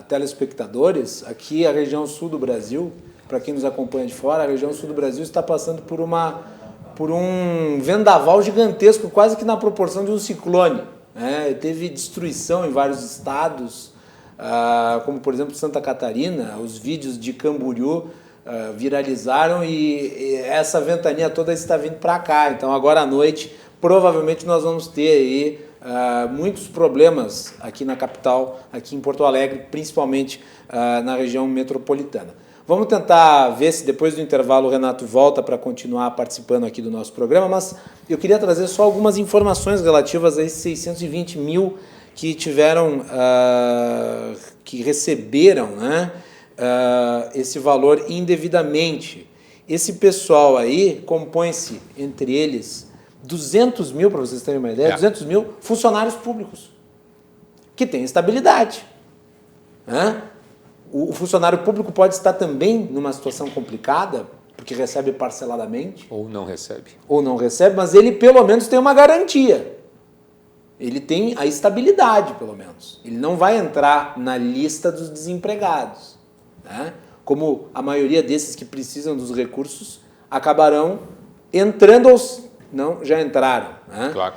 telespectadores, aqui a região sul do Brasil, para quem nos acompanha de fora, a região sul do Brasil está passando por um vendaval gigantesco, quase que na proporção de um ciclone. Teve destruição em vários estados, como por exemplo Santa Catarina. Os vídeos de Camboriú viralizaram e essa ventania toda está vindo para cá. Então agora à noite provavelmente nós vamos ter aí muitos problemas aqui na capital, aqui em Porto Alegre, principalmente na região metropolitana. Vamos tentar ver se depois do intervalo o Renato volta para continuar participando aqui do nosso programa, mas eu queria trazer só algumas informações relativas a esses 620 mil que tiveram, que receberam, né, esse valor indevidamente. Esse pessoal aí compõe-se, entre eles, 200 mil, para vocês terem uma ideia, 200 mil funcionários públicos, que têm estabilidade. O funcionário público pode estar também numa situação complicada, porque recebe parceladamente. Ou não recebe, mas ele pelo menos tem uma garantia. Ele tem a estabilidade, pelo menos. Ele não vai entrar na lista dos desempregados. né? Como a maioria desses que precisam dos recursos acabarão entrando não, já entraram. Né? Claro.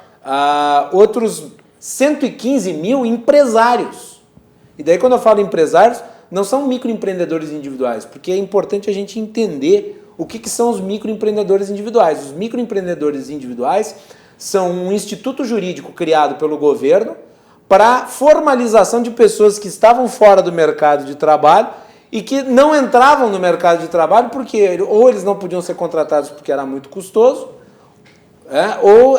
Outros 115 mil empresários. E daí quando eu falo empresários, não são microempreendedores individuais, porque é importante a gente entender o que são os microempreendedores individuais. Os microempreendedores individuais são um instituto jurídico criado pelo governo para formalização de pessoas que estavam fora do mercado de trabalho e que não entravam no mercado de trabalho porque ou eles não podiam ser contratados porque era muito custoso, ou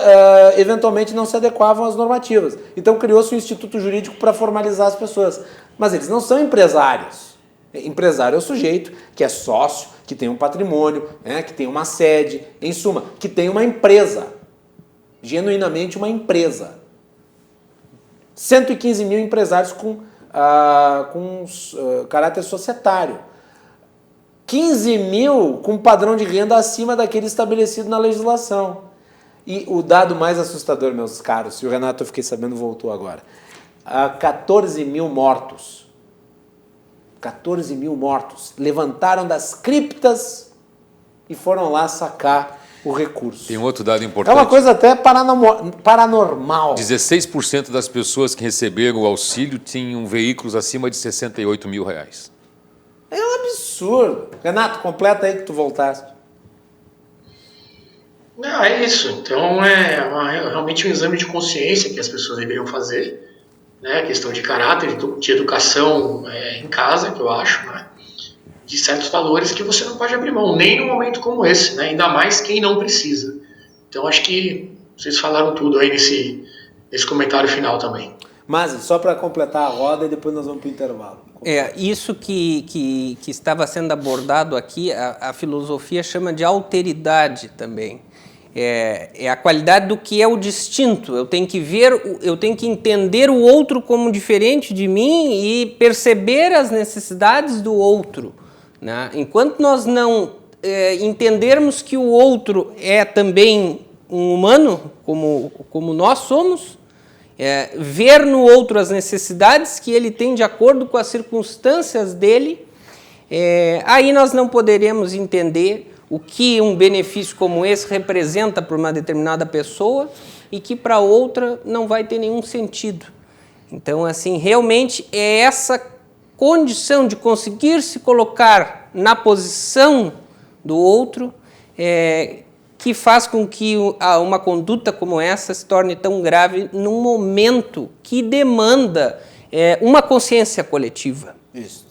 eventualmente não se adequavam às normativas. Então criou-se um instituto jurídico para formalizar as pessoas. Mas eles não são empresários. Empresário é o sujeito que é sócio, que tem um patrimônio, que tem uma sede, em suma, que tem uma empresa. Genuinamente uma empresa. 115 mil empresários com caráter societário. 15 mil com padrão de renda acima daquele estabelecido na legislação. E o dado mais assustador, meus caros, se o Renato, eu fiquei sabendo, voltou agora. 14 mil mortos. 14 mil mortos. Levantaram das criptas e foram lá sacar o recurso. Tem outro dado importante. É uma coisa até paranormal. 16% das pessoas que receberam o auxílio tinham veículos acima de R$68 mil. É um absurdo. Renato, completa aí que tu voltaste. Não, é isso. Então é realmente um exame de consciência que as pessoas deveriam fazer, né? Questão de caráter, de educação em casa, que eu acho, né? De certos valores que você não pode abrir mão, nem num momento como esse, né? Ainda mais quem não precisa. Então acho que vocês falaram tudo aí nesse comentário final também. Mas só para completar a roda e depois nós vamos para o intervalo. Isso que estava sendo abordado aqui, a filosofia chama de alteridade também. É a qualidade do que é o distinto. Eu tenho que entender o outro como diferente de mim e perceber as necessidades do outro, né? Enquanto nós não entendermos que o outro é também um humano, como nós somos, ver no outro as necessidades que ele tem de acordo com as circunstâncias dele, aí nós não poderemos entender o que um benefício como esse representa para uma determinada pessoa e que para outra não vai ter nenhum sentido. Então, assim, realmente é essa condição de conseguir se colocar na posição do outro que faz com que uma conduta como essa se torne tão grave num momento que demanda uma consciência coletiva. Isso.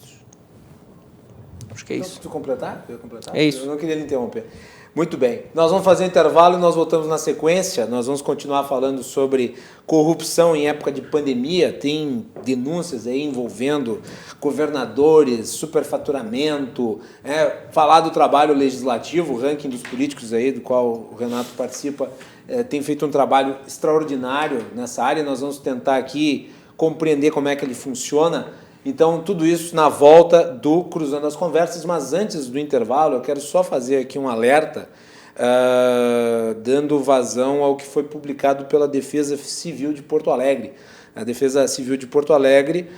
Acho que é isso. Tu completar? Eu completar? É isso. Eu não queria lhe interromper. Muito bem. Nós vamos fazer um intervalo e nós voltamos na sequência. Nós vamos continuar falando sobre corrupção em época de pandemia. Tem denúncias aí envolvendo governadores, superfaturamento, falar do trabalho legislativo, o ranking dos políticos aí, do qual o Renato participa, tem feito um trabalho extraordinário nessa área. Nós vamos tentar aqui compreender como é que ele funciona. Então, tudo isso na volta do Cruzando as Conversas, mas antes do intervalo, eu quero só fazer aqui um alerta, dando vazão ao que foi publicado pela Defesa Civil de Porto Alegre. A Defesa Civil de Porto Alegre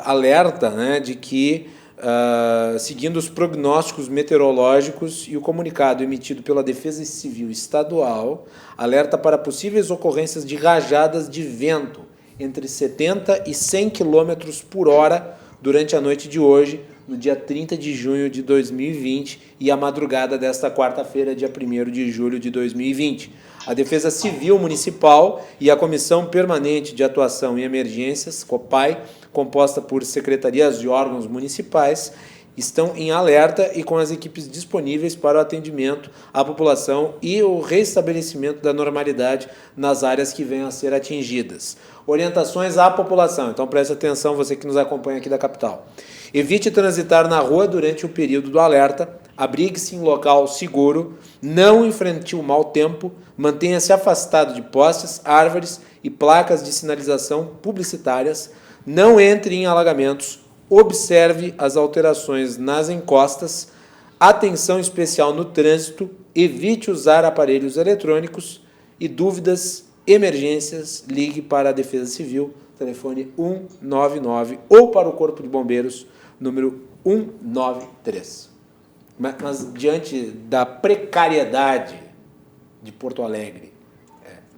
alerta, né, de que, seguindo os prognósticos meteorológicos e o comunicado emitido pela Defesa Civil Estadual, alerta para possíveis ocorrências de rajadas de vento entre 70 e 100 km por hora durante a noite de hoje, no dia 30 de junho de 2020 e a madrugada desta quarta-feira, dia 1º de julho de 2020. A Defesa Civil Municipal e a Comissão Permanente de Atuação em Emergências, COPAI, composta por secretarias e órgãos municipais, estão em alerta e com as equipes disponíveis para o atendimento à população e o restabelecimento da normalidade nas áreas que venham a ser atingidas. Orientações à população, então preste atenção, você que nos acompanha aqui da capital. Evite transitar na rua durante o período do alerta, abrigue-se em local seguro, não enfrente o mau tempo, mantenha-se afastado de postes, árvores e placas de sinalização publicitárias, não entre em alagamentos, observe as alterações nas encostas, atenção especial no trânsito, evite usar aparelhos eletrônicos e dúvidas, emergências, ligue para a Defesa Civil, telefone 199 ou para o Corpo de Bombeiros número 193. Mas diante da precariedade de Porto Alegre,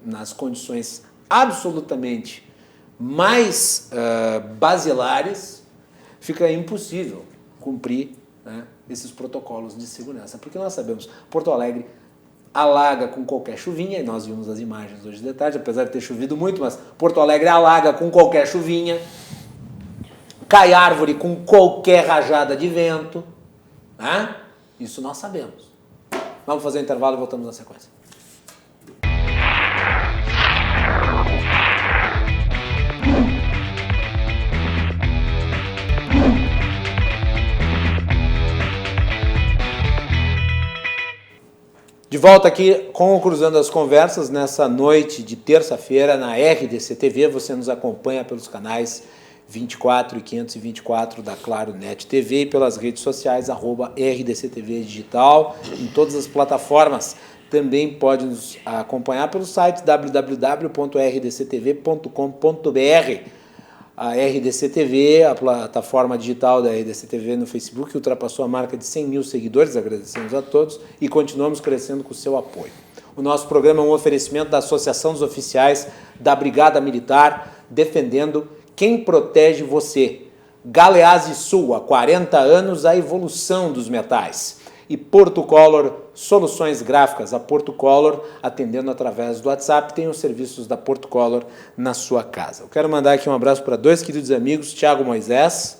nas condições absolutamente mais basilares, fica impossível cumprir, né, esses protocolos de segurança. Porque nós sabemos, Porto Alegre alaga com qualquer chuvinha, e nós vimos as imagens hoje de tarde, apesar de ter chovido muito, mas Porto Alegre alaga com qualquer chuvinha, cai árvore com qualquer rajada de vento, né? Isso nós sabemos. Vamos fazer um intervalo e voltamos na sequência. De volta aqui com o Cruzando as Conversas, nessa noite de terça-feira na RDC TV. Você nos acompanha pelos canais 24 e 524 da Claro Net TV e pelas redes sociais, @RDC TV Digital, em todas as plataformas. Também pode nos acompanhar pelo site www.rdctv.com.br. A RDC TV, a plataforma digital da RDC TV no Facebook, ultrapassou a marca de 100 mil seguidores, agradecemos a todos e continuamos crescendo com o seu apoio. O nosso programa é um oferecimento da Associação dos Oficiais da Brigada Militar, defendendo quem protege você. Galeazzi Sul, há 40 anos, a evolução dos metais. E Porto Color, soluções gráficas. A Porto Color, atendendo através do WhatsApp, tem os serviços da Porto Color na sua casa. Eu quero mandar aqui um abraço para dois queridos amigos, Thiago Moisés,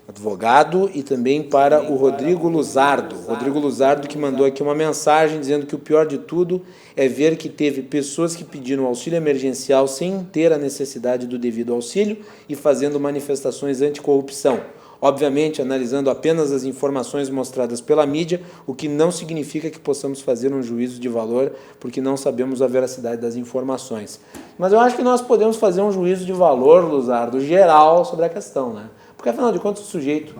advogado, e também para o Rodrigo Luzardo. Rodrigo Luzardo, que mandou aqui uma mensagem dizendo que o pior de tudo é ver que teve pessoas que pediram auxílio emergencial sem ter a necessidade do devido auxílio e fazendo manifestações anticorrupção. Obviamente, analisando apenas as informações mostradas pela mídia, o que não significa que possamos fazer um juízo de valor, porque não sabemos a veracidade das informações. Mas eu acho que nós podemos fazer um juízo de valor, Luzardo, geral sobre a questão, né? Porque, afinal de contas, o sujeito...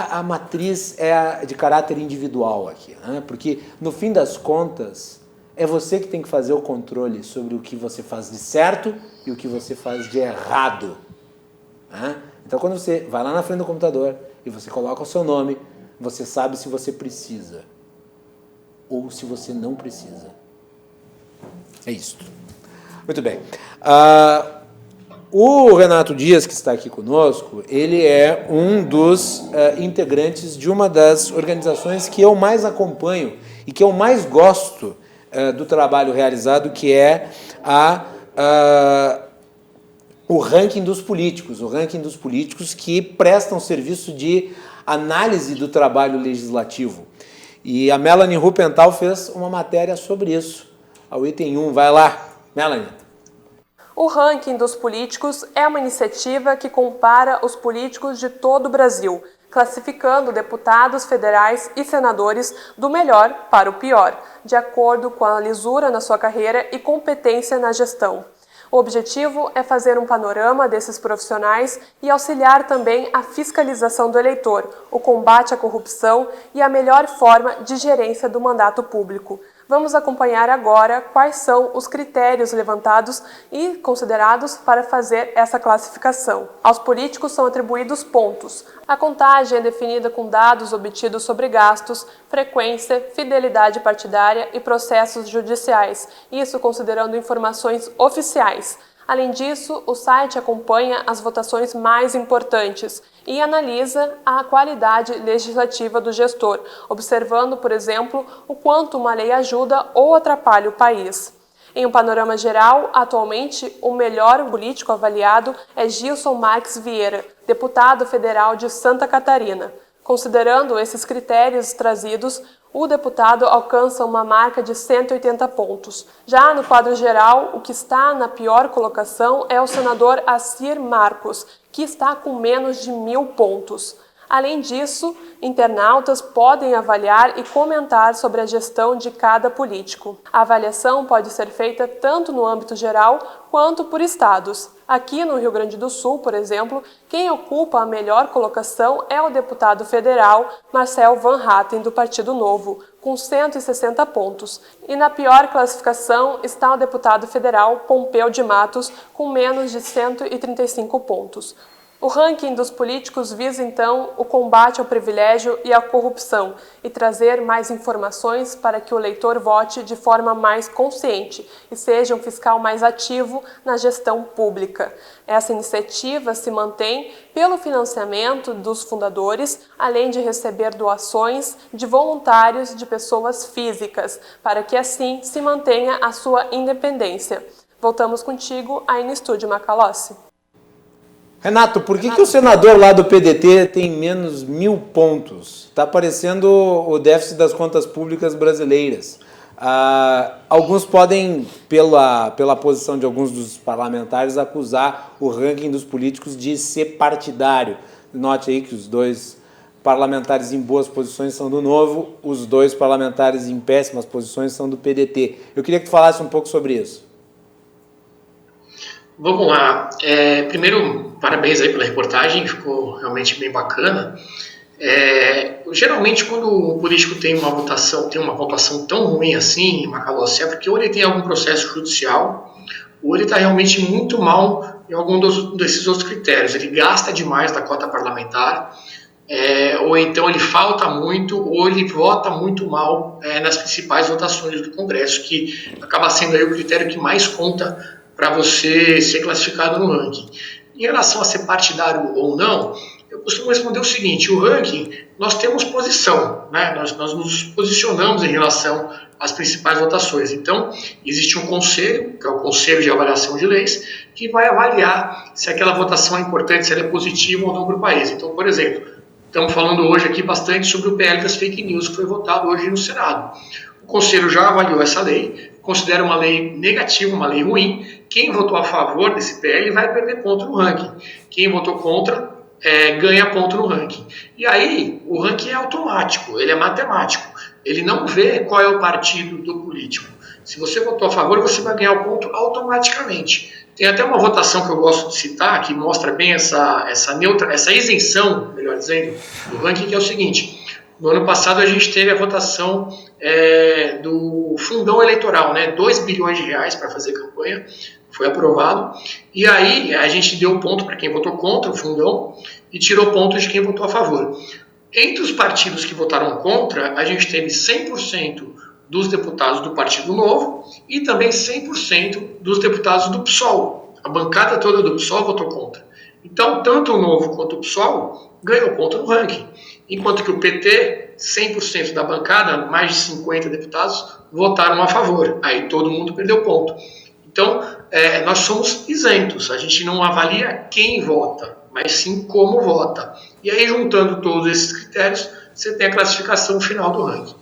a matriz é de caráter individual aqui, né? Porque, no fim das contas, é você que tem que fazer o controle sobre o que você faz de certo e o que você faz de errado, né? Então, quando você vai lá na frente do computador e você coloca o seu nome, você sabe se você precisa ou se você não precisa. É isso. Muito bem. O Renato Dias, que está aqui conosco, ele é um dos integrantes de uma das organizações que eu mais acompanho e que eu mais gosto do trabalho realizado, que é o ranking dos políticos, que prestam serviço de análise do trabalho legislativo. E a Melanie Rupental fez uma matéria sobre isso, ao item 1. Vai lá, Melanie. O ranking dos políticos é uma iniciativa que compara os políticos de todo o Brasil, classificando deputados federais e senadores do melhor para o pior, de acordo com a lisura na sua carreira e competência na gestão. O objetivo é fazer um panorama desses profissionais e auxiliar também a fiscalização do eleitor, o combate à corrupção e a melhor forma de gerência do mandato público. Vamos acompanhar agora quais são os critérios levantados e considerados para fazer essa classificação. Aos políticos são atribuídos pontos. A contagem é definida com dados obtidos sobre gastos, frequência, fidelidade partidária e processos judiciais, isso considerando informações oficiais. Além disso, o site acompanha as votações mais importantes e analisa a qualidade legislativa do gestor, observando, por exemplo, o quanto uma lei ajuda ou atrapalha o país. Em um panorama geral, atualmente, o melhor político avaliado é Gilson Marques Vieira, deputado federal de Santa Catarina. Considerando esses critérios trazidos, o deputado alcança uma marca de 180 pontos. Já no quadro geral, o que está na pior colocação é o senador Assir Marcos, que está com menos de 1.000 pontos. Além disso, internautas podem avaliar e comentar sobre a gestão de cada político. A avaliação pode ser feita tanto no âmbito geral quanto por estados. Aqui no Rio Grande do Sul, por exemplo, quem ocupa a melhor colocação é o deputado federal Marcel Van Hatten, do Partido Novo, com 160 pontos. E na pior classificação está o deputado federal Pompeu de Matos, com menos de 135 pontos. O ranking dos políticos visa, então, o combate ao privilégio e à corrupção e trazer mais informações para que o eleitor vote de forma mais consciente e seja um fiscal mais ativo na gestão pública. Essa iniciativa se mantém pelo financiamento dos fundadores, além de receber doações de voluntários de pessoas físicas, para que assim se mantenha a sua independência. Voltamos contigo aí no estúdio Macalossi. Renato, por que o senador lá do PDT tem menos 1.000 pontos? Está aparecendo o déficit das contas públicas brasileiras. Alguns podem, pela posição de alguns dos parlamentares, acusar o ranking dos políticos de ser partidário. Note aí que os 2 parlamentares em boas posições são do Novo, os 2 parlamentares em péssimas posições são do PDT. Eu queria que tu falasse um pouco sobre isso. Vamos lá. Primeiro, parabéns aí pela reportagem, ficou realmente bem bacana. Geralmente, quando o político tem uma pontuação tão ruim assim, Macalossi, é porque ou ele tem algum processo judicial, ou ele está realmente muito mal em algum desses outros critérios. Ele gasta demais da cota parlamentar, ou então ele falta muito, ou ele vota muito mal nas principais votações do Congresso, que acaba sendo aí o critério que mais conta para você ser classificado no ranking. Em relação a ser partidário ou não, eu costumo responder o seguinte: o ranking, nós temos posição, né? Nós nos posicionamos em relação às principais votações. Então, existe um conselho, que é o Conselho de Avaliação de Leis, que vai avaliar se aquela votação é importante, se ela é positiva ou não para o país. Então, por exemplo, estamos falando hoje aqui bastante sobre o PL das fake news, que foi votado hoje no Senado. O Conselho já avaliou essa lei, considera uma lei negativa, uma lei ruim. Quem votou a favor desse PL vai perder ponto no ranking. Quem votou contra ganha ponto no ranking. E aí, o ranking é automático, ele é matemático. Ele não vê qual é o partido do político. Se você votou a favor, você vai ganhar o ponto automaticamente. Tem até uma votação que eu gosto de citar, que mostra bem essa isenção, melhor dizendo, do ranking, que é o seguinte: no ano passado a gente teve a votação do fundão eleitoral, né? 2 bilhões de reais para fazer campanha, foi aprovado, e aí a gente deu ponto para quem votou contra o fundão e tirou ponto de quem votou a favor. Entre os partidos que votaram contra, a gente teve 100% dos deputados do Partido Novo e também 100% dos deputados do PSOL. A bancada toda do PSOL votou contra. Então, tanto o Novo quanto o PSOL ganhou ponto no ranking. Enquanto que o PT, 100% da bancada, mais de 50 deputados, votaram a favor. Aí todo mundo perdeu ponto. Então, nós somos isentos. A gente não avalia quem vota, mas sim como vota. E aí, juntando todos esses critérios, você tem a classificação final do ranking.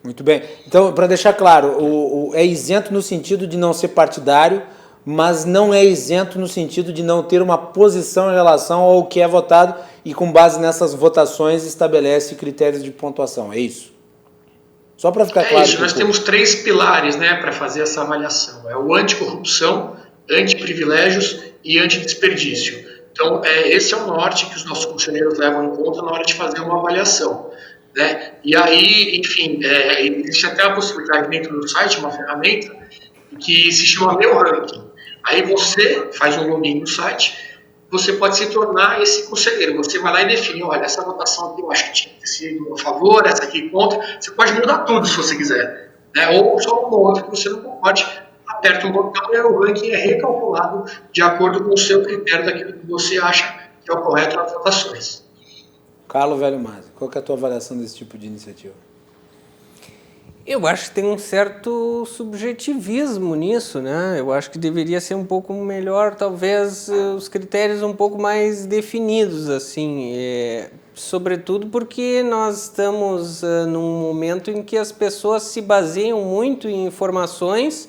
Muito bem. Então, para deixar claro, é isento no sentido de não ser partidário, mas não é isento no sentido de não ter uma posição em relação ao que é votado e, com base nessas votações, estabelece critérios de pontuação. É isso? Só para ficar claro. É isso. Nós temos 3 pilares, né, para fazer essa avaliação. É o anticorrupção, antiprivilégios e antidesperdício. Então, esse é o norte que os nossos conselheiros levam em conta na hora de fazer uma avaliação, né? E aí, enfim, existe até a possibilidade dentro do site, uma ferramenta que se chama Meu Ranking. Aí você faz um login no site, você pode se tornar esse conselheiro. Você vai lá e define: olha, essa votação aqui eu acho que tinha que ser a favor, essa aqui contra. Você pode mudar tudo se você quiser, né? Ou só uma outra que você não concorde, aperta um botão e o ranking é recalculado de acordo com o seu critério daquilo que você acha que é o correto nas votações. Carlos Velho Masi, qual que é a tua avaliação desse tipo de iniciativa? Eu acho que tem um certo subjetivismo nisso, né? Eu acho que deveria ser um pouco melhor, talvez, os critérios um pouco mais definidos, assim, sobretudo porque nós estamos num momento em que as pessoas se baseiam muito em informações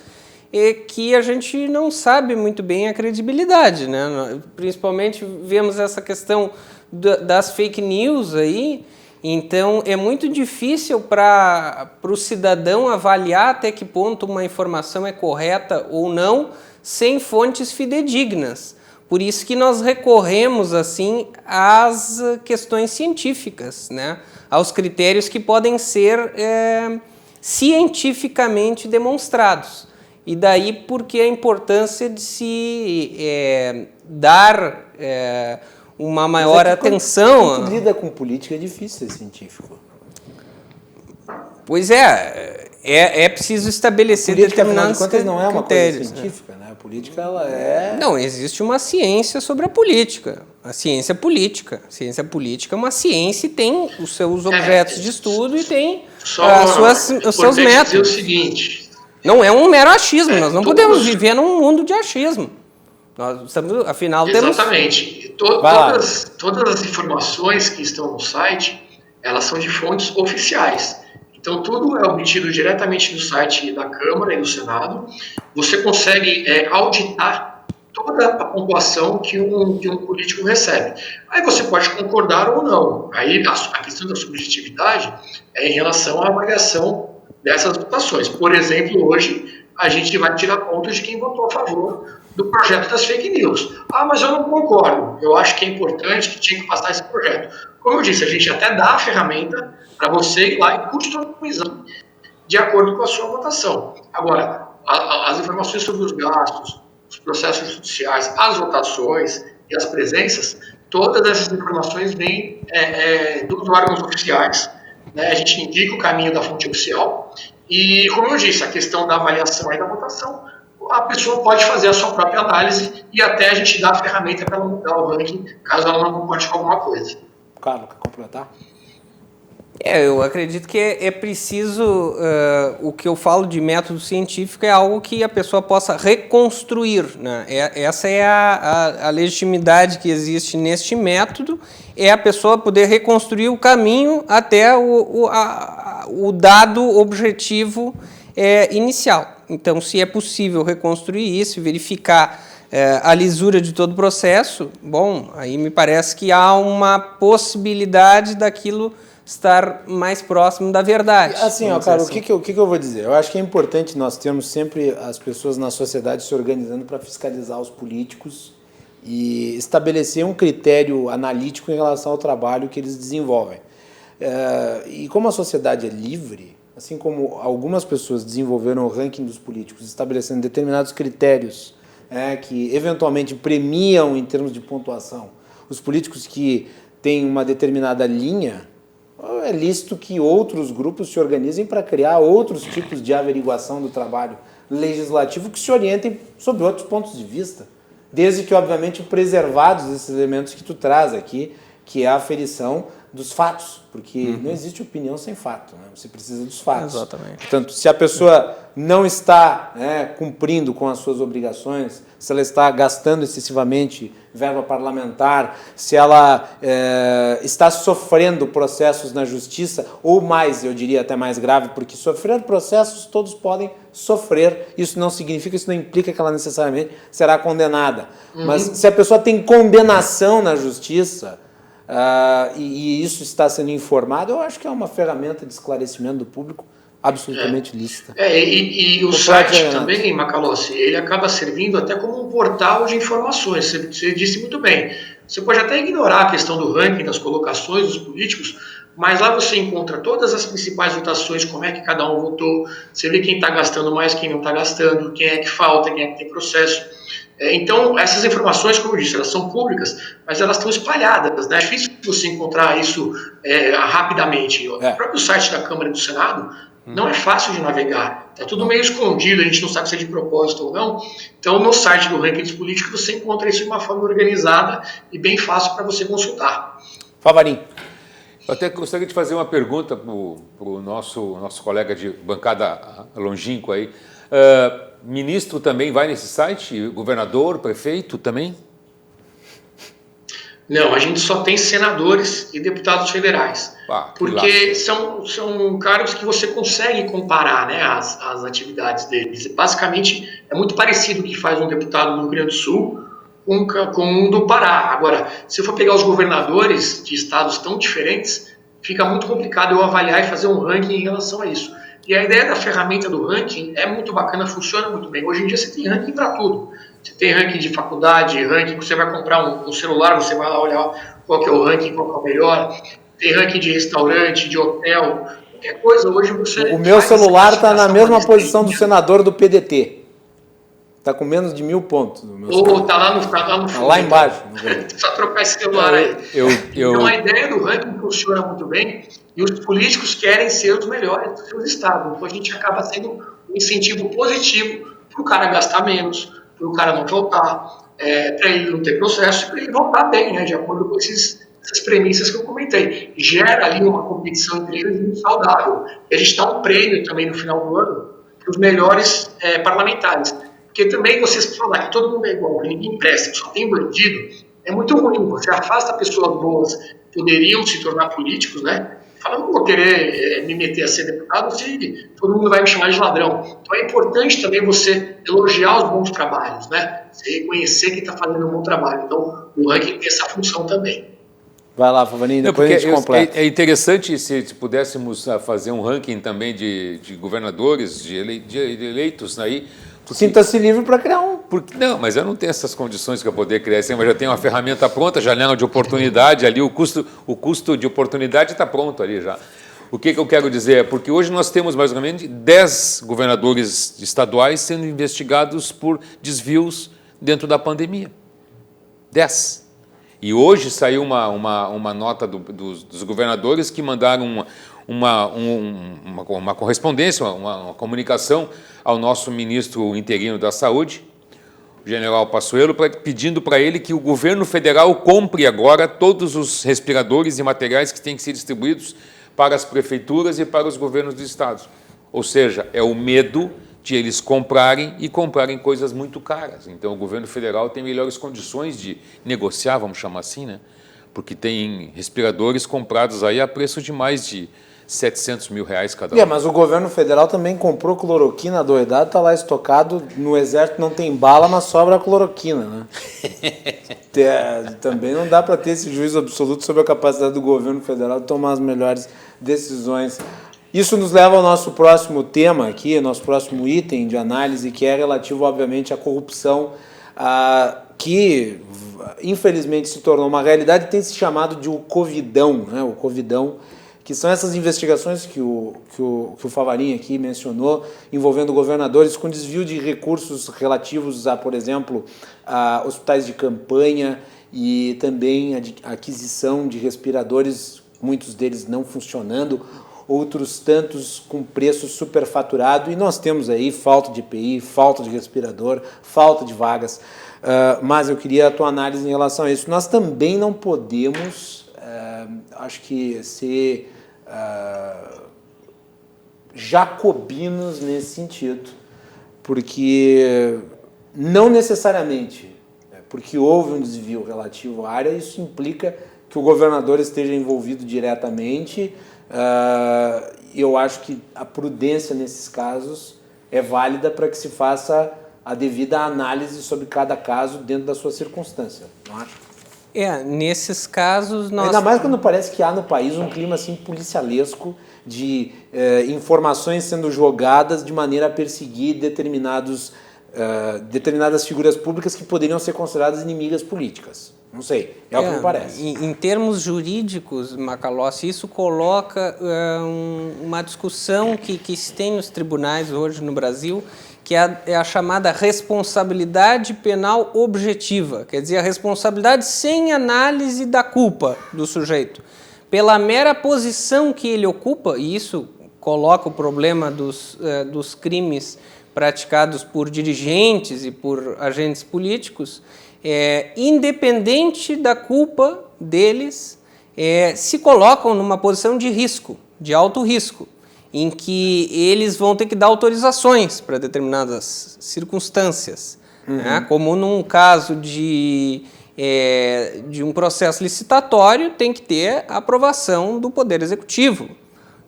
e que a gente não sabe muito bem a credibilidade, né? Principalmente vemos essa questão das fake news aí. Então, é muito difícil para o cidadão avaliar até que ponto uma informação é correta ou não, sem fontes fidedignas. Por isso que nós recorremos, assim, às questões científicas, né? Aos critérios que podem ser cientificamente demonstrados. E daí porque a importância de se dar uma maior atenção. Quando lida com política é difícil ser científico. Pois é preciso estabelecer política, determinados critérios. Não é uma coisa científica, né? A política, ela é... Não, existe uma ciência sobre a política. A ciência política. A ciência política é uma ciência e tem os seus objetos de estudo e tem os seus métodos. Dizer o seguinte... Não é um mero achismo, nós não podemos viver num mundo de achismo. Nós estamos, afinal, Exatamente. Todas as informações que estão no site, elas são de fontes oficiais. Então, tudo é obtido diretamente do site da Câmara e do Senado. Você consegue auditar toda a pontuação que um político recebe. Aí você pode concordar ou não. Aí a questão da subjetividade é em relação à avaliação dessas votações. Por exemplo, hoje a gente vai tirar pontos de quem votou a favor do projeto das fake news. Ah, mas eu não concordo. Eu acho que é importante, que tinha que passar esse projeto. Como eu disse, a gente até dá a ferramenta para você ir lá e customizar de acordo com a sua votação. Agora, as informações sobre os gastos, os processos judiciais, as votações e as presenças, todas essas informações vêm dos órgãos oficiais, né? A gente indica o caminho da fonte oficial e, como eu disse, a questão da avaliação e da votação, a pessoa pode fazer a sua própria análise e até a gente dá a ferramenta para ela mudar o ranking, caso ela não concorde com alguma coisa. Carlos, quer completar? Eu acredito que é preciso, o que eu falo de método científico é algo que a pessoa possa reconstruir, né? Essa é a legitimidade que existe neste método, é a pessoa poder reconstruir o caminho até o dado objetivo inicial. Então, se é possível reconstruir isso, verificar a lisura de todo o processo, bom, aí me parece que há uma possibilidade daquilo estar mais próximo da verdade. Assim, cara, assim. O que eu vou dizer? Eu acho que é importante nós termos sempre as pessoas na sociedade se organizando para fiscalizar os políticos e estabelecer um critério analítico em relação ao trabalho que eles desenvolvem. E como a sociedade é livre, assim como algumas pessoas desenvolveram o ranking dos políticos, estabelecendo determinados critérios que eventualmente premiam em termos de pontuação os políticos que têm uma determinada linha, é lícito que outros grupos se organizem para criar outros tipos de averiguação do trabalho legislativo que se orientem sobre outros pontos de vista, desde que, obviamente, preservados esses elementos que tu traz aqui, que é a aferição dos fatos, porque não existe opinião sem fato, né? Você precisa dos fatos. Exatamente. Portanto, se a pessoa não está cumprindo com as suas obrigações, se ela está gastando excessivamente verba parlamentar, se ela está sofrendo processos na justiça, ou mais, eu diria até mais grave, porque sofrer processos todos podem sofrer, isso não significa, isso não implica que ela necessariamente será condenada. Mas se a pessoa tem condenação na justiça, e isso está sendo informado, eu acho que é uma ferramenta de esclarecimento do público absolutamente lícita. E o site também, Macalossi, ele acaba servindo até como um portal de informações, você disse muito bem. Você pode até ignorar a questão do ranking, das colocações dos políticos, mas lá você encontra todas as principais votações, como é que cada um votou, você vê quem está gastando mais, quem não está gastando, quem é que falta, quem é que tem processo. Então, essas informações, como eu disse, elas são públicas, mas elas estão espalhadas, né? É difícil você encontrar isso rapidamente. O próprio site da Câmara e do Senado não é fácil de navegar. Está tudo meio escondido, a gente não sabe se é de propósito ou não. Então, no site do Ranking dos Políticos, você encontra isso de uma forma organizada e bem fácil para você consultar. Favarim. Eu até gostaria de fazer uma pergunta para o nosso colega de bancada longínquo aí. Ministro também vai nesse site? Governador, prefeito também? Não, a gente só tem senadores e deputados federais. Porque são cargos que você consegue comparar, né, as atividades deles. Basicamente, é muito parecido o que faz um deputado do Rio Grande do Sul com um do Pará. Agora, se eu for pegar os governadores de estados tão diferentes, fica muito complicado eu avaliar e fazer um ranking em relação a isso. E a ideia da ferramenta do ranking é muito bacana, funciona muito bem. Hoje em dia você tem ranking para tudo. Você tem ranking de faculdade, ranking que você vai comprar um celular, você vai lá olhar qual que é o ranking, qual que é o melhor. Tem ranking de restaurante, de hotel, qualquer coisa. Hoje você... O meu celular está na mesma posição do senador do PDT. Está com menos de 1.000 pontos. Ou está lá no fundo. Lá embaixo. Só trocar esse celular aí. Eu... Então a ideia do ranking funciona muito bem e os políticos querem ser os melhores dos seus estados. Então a gente acaba sendo um incentivo positivo para o cara gastar menos, para o cara não votar, para ele não ter processo, para ele votar bem, né, de acordo com essas premissas que eu comentei. Gera ali uma competição entre eles muito saudável. E a gente dá um prêmio também no final do ano para os melhores parlamentares. Porque também vocês falar que todo mundo é igual, que ninguém presta, só tem bandido, é muito ruim. Você afasta pessoas boas que poderiam se tornar políticos, né? Fala, não vou querer me meter a ser deputado se todo mundo vai me chamar de ladrão. Então é importante também você elogiar os bons trabalhos, né? Você reconhecer que está fazendo um bom trabalho. Então o ranking tem essa função também. Vai lá, Favaninho, depois a gente completa. É interessante se pudéssemos fazer um ranking também de governadores, de eleitos aí. Sinta-se livre para criar um. Não, mas eu não tenho essas condições para poder criar assim, mas já tenho uma ferramenta pronta, janela de oportunidade ali, o custo de oportunidade está pronto ali já. O que eu quero dizer é porque hoje nós temos mais ou menos 10 governadores estaduais sendo investigados por desvios dentro da pandemia. 10. E hoje saiu uma nota dos governadores que mandaram uma correspondência, uma comunicação ao nosso ministro interino da Saúde, o general Pazuello, pedindo para ele que o governo federal compre agora todos os respiradores e materiais que têm que ser distribuídos para as prefeituras e para os governos dos estados. Ou seja, é o medo de eles comprarem coisas muito caras. Então, o governo federal tem melhores condições de negociar, vamos chamar assim, né? Porque tem respiradores comprados aí a preço de mais de R$700 mil cada um. Mas o governo federal também comprou cloroquina doidado, está lá estocado, no exército não tem bala, mas sobra a cloroquina, né? Também não dá para ter esse juízo absoluto sobre a capacidade do governo federal de tomar as melhores decisões. Isso nos leva ao nosso próximo tema aqui, nosso próximo item de análise, que é relativo, obviamente, à corrupção, que infelizmente se tornou uma realidade e tem se chamado de o Covidão, né? O Covidão, que são essas investigações que o Favarinha aqui mencionou, envolvendo governadores com desvio de recursos relativos a, por exemplo, a hospitais de campanha e também a aquisição de respiradores, muitos deles não funcionando, outros tantos com preço superfaturado, e nós temos aí falta de EPI, falta de respirador, falta de vagas, mas eu queria a tua análise em relação a isso. Nós também não podemos, acho que, ser jacobinos nesse sentido, porque não necessariamente, porque houve um desvio relativo à área, isso implica que o governador esteja envolvido diretamente. Eu acho que a prudência nesses casos é válida para que se faça a devida análise sobre cada caso dentro da sua circunstância, não acho? Nesses casos nós... Ainda mais quando parece que há no país um clima assim policialesco de informações sendo jogadas de maneira a perseguir determinadas figuras públicas que poderiam ser consideradas inimigas políticas. Não sei, é o que me parece. Em termos jurídicos, Macalossi, isso coloca uma discussão que se tem nos tribunais hoje no Brasil, que é a chamada responsabilidade penal objetiva, quer dizer, a responsabilidade sem análise da culpa do sujeito. Pela mera posição que ele ocupa, e isso coloca o problema dos crimes praticados por dirigentes e por agentes políticos, independente da culpa deles, se colocam numa posição de risco, de alto risco, em que eles vão ter que dar autorizações para determinadas circunstâncias, né? Como num caso de um processo licitatório, tem que ter a aprovação do Poder Executivo.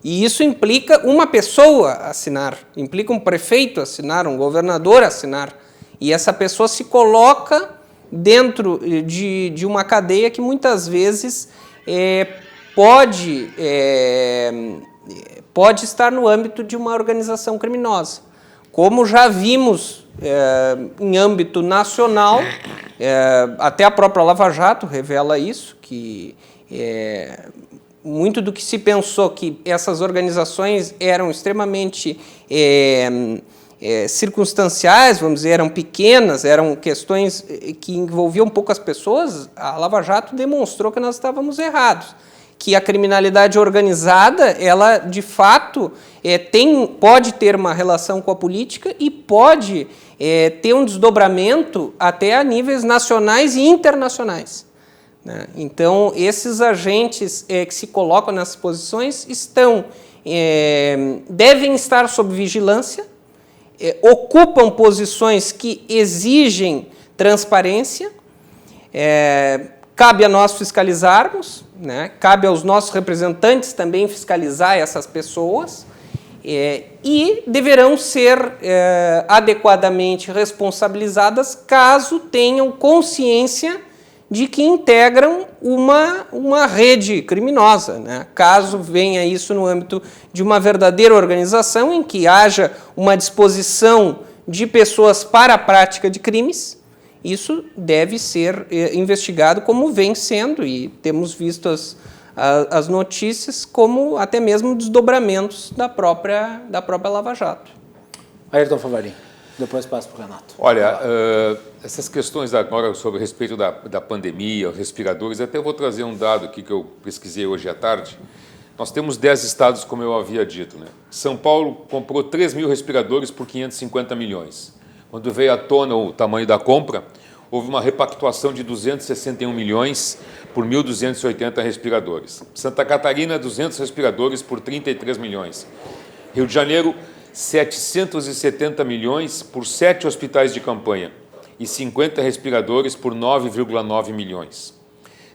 E isso implica uma pessoa assinar, implica um prefeito assinar, um governador assinar. E essa pessoa se coloca dentro de uma cadeia que muitas vezes pode estar no âmbito de uma organização criminosa. Como já vimos em âmbito nacional, até a própria Lava Jato revela isso, que muito do que se pensou que essas organizações eram extremamente circunstanciais, vamos dizer, eram pequenas, eram questões que envolviam poucas pessoas, a Lava Jato demonstrou que nós estávamos errados. Que a criminalidade organizada, ela de fato pode ter uma relação com a política e pode ter um desdobramento até a níveis nacionais e internacionais, né? Então, esses agentes que se colocam nessas posições devem estar sob vigilância, ocupam posições que exigem transparência, cabe a nós fiscalizarmos, né? Cabe aos nossos representantes também fiscalizar essas pessoas e deverão ser adequadamente responsabilizadas caso tenham consciência de que integram uma rede criminosa, né? Caso venha isso no âmbito de uma verdadeira organização em que haja uma disposição de pessoas para a prática de crimes, isso deve ser investigado como vem sendo, e temos visto as notícias como até mesmo desdobramentos da própria Lava Jato. Ayrton Favarin, depois passo para o Renato. Olha, essas questões agora sobre respeito da pandemia, os respiradores, até vou trazer um dado aqui que eu pesquisei hoje à tarde. Nós temos 10 estados, como eu havia dito, né? São Paulo comprou 3 mil respiradores por 550 milhões. Quando veio à tona o tamanho da compra, houve uma repactuação de 261 milhões por 1.280 respiradores. Santa Catarina, 200 respiradores por 33 milhões. Rio de Janeiro, 770 milhões por 7 hospitais de campanha e 50 respiradores por 9,9 milhões.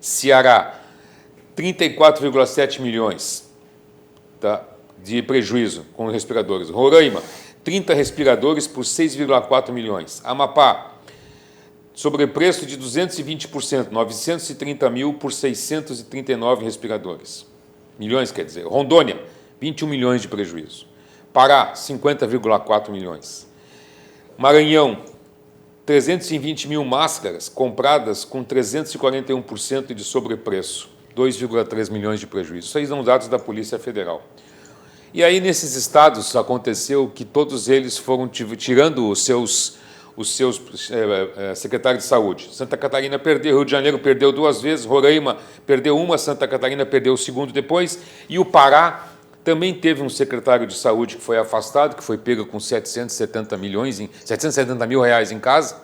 Ceará, 34,7 milhões, tá, de prejuízo com respiradores. Roraima, 30 respiradores por 6,4 milhões. Amapá, sobrepreço de 220%, 930 mil por 639 respiradores. Milhões, quer dizer. Rondônia, 21 milhões de prejuízo. Pará, 50,4 milhões. Maranhão, 320 mil máscaras compradas com 341% de sobrepreço, 2,3 milhões de prejuízo. Isso aí são dados da Polícia Federal. E aí, nesses estados, aconteceu que todos eles foram tirando os seus secretários de saúde. Santa Catarina perdeu, Rio de Janeiro perdeu 2 vezes, Roraima perdeu uma, Santa Catarina perdeu o segundo depois, e o Pará também teve um secretário de saúde que foi afastado, que foi pego com 770 mil reais em casa.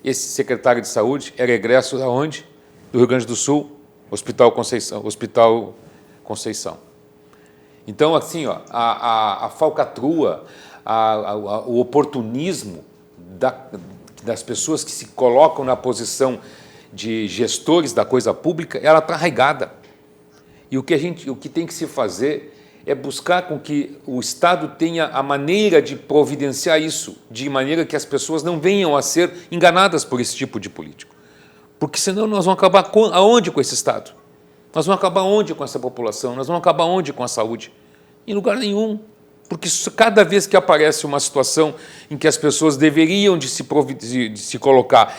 Esse secretário de saúde era egresso de onde? Do Rio Grande do Sul, Hospital Conceição. Então, assim, ó, a falcatrua, o oportunismo das pessoas que se colocam na posição de gestores da coisa pública, ela está arraigada. E o que tem que se fazer é buscar com que o Estado tenha a maneira de providenciar isso, de maneira que as pessoas não venham a ser enganadas por esse tipo de político. Porque senão nós vamos acabar aonde com esse Estado? Nós vamos acabar onde com essa população? Nós vamos acabar onde com a saúde? Em lugar nenhum. Porque cada vez que aparece uma situação em que as pessoas deveriam de se colocar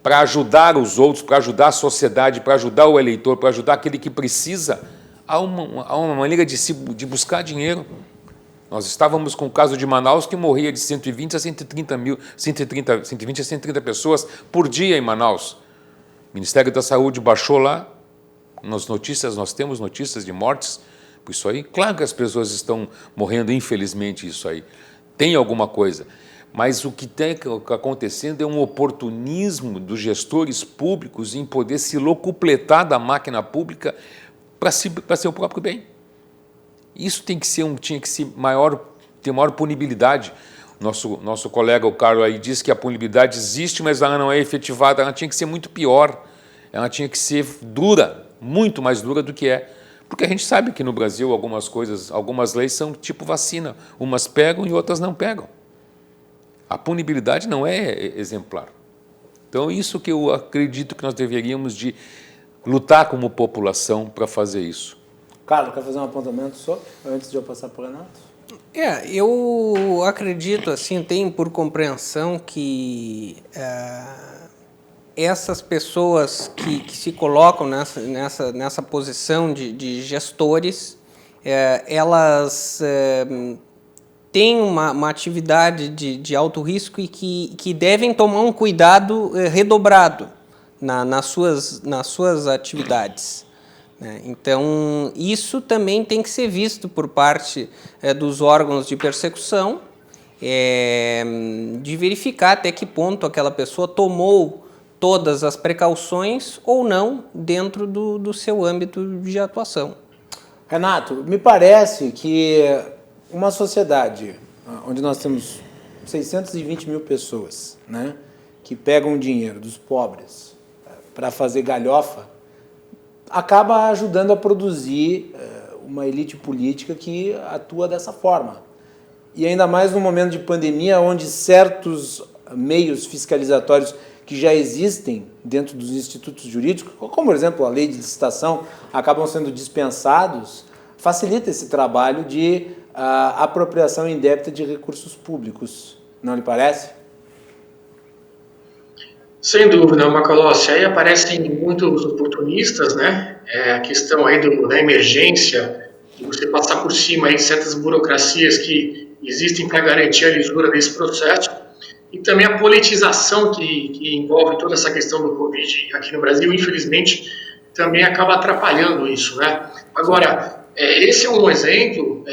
para ajudar os outros, para ajudar a sociedade, para ajudar o eleitor, para ajudar aquele que precisa, há uma maneira de buscar dinheiro. Nós estávamos com o caso de Manaus, que morria de 120 a 130 pessoas por dia em Manaus. O Ministério da Saúde baixou lá, nós temos notícias de mortes por isso aí. Claro que as pessoas estão morrendo, infelizmente, isso aí. Tem alguma coisa. Mas o que está acontecendo é um oportunismo dos gestores públicos em poder se locupletar da máquina pública para seu próprio bem. Isso tinha que ser ter maior punibilidade. Nosso colega, o Carlos, aí disse que a punibilidade existe, mas ela não é efetivada. Ela tinha que ser muito pior. Ela tinha que ser dura, muito mais dura do que é. Porque a gente sabe que no Brasil algumas leis são tipo vacina. Umas pegam e outras não pegam. A punibilidade não é exemplar. Então, isso que eu acredito que nós deveríamos de lutar como população para fazer isso. Carlos, quer fazer um apontamento só, antes de eu passar para o Renato? Eu acredito, assim, tenho por compreensão que essas pessoas que se colocam nessa posição de gestores, elas têm uma atividade de alto risco e que devem tomar um cuidado redobrado nas suas atividades. Então, isso também tem que ser visto por parte dos órgãos de persecução, de verificar até que ponto aquela pessoa tomou todas as precauções ou não dentro do seu âmbito de atuação. Renato, me parece que uma sociedade onde nós temos 620 mil pessoas, né, que pegam o dinheiro dos pobres para fazer galhofa, acaba ajudando a produzir uma elite política que atua dessa forma. E ainda mais no momento de pandemia, onde certos meios fiscalizatórios que já existem dentro dos institutos jurídicos, como, por exemplo, a lei de licitação, acabam sendo dispensados, facilita esse trabalho de apropriação indébita de recursos públicos. Não lhe parece? Sem dúvida, Macalossi. Aí aparecem muitos oportunistas, né? A questão aí da emergência, de você passar por cima aí de certas burocracias que existem para garantir a lisura desse processo. E também a politização que envolve toda essa questão do Covid aqui no Brasil, infelizmente, também acaba atrapalhando isso, né? Agora, esse é um exemplo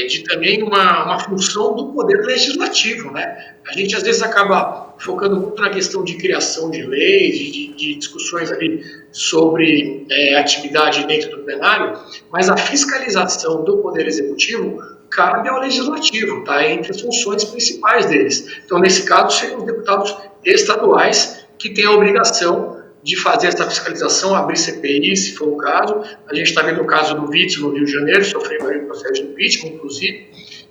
de também uma função do poder legislativo, né? A gente, às vezes, acaba focando muito na questão de criação de leis, de discussões ali sobre atividade dentro do plenário, mas a fiscalização do poder executivo cabe ao legislativo, tá? Entre as funções principais deles. Então, nesse caso, seriam os deputados estaduais que têm a obrigação de fazer essa fiscalização, abrir CPI, se for o caso. A gente está vendo o caso do Witzel no Rio de Janeiro, sofrendo aí um processo de impeachment, inclusive.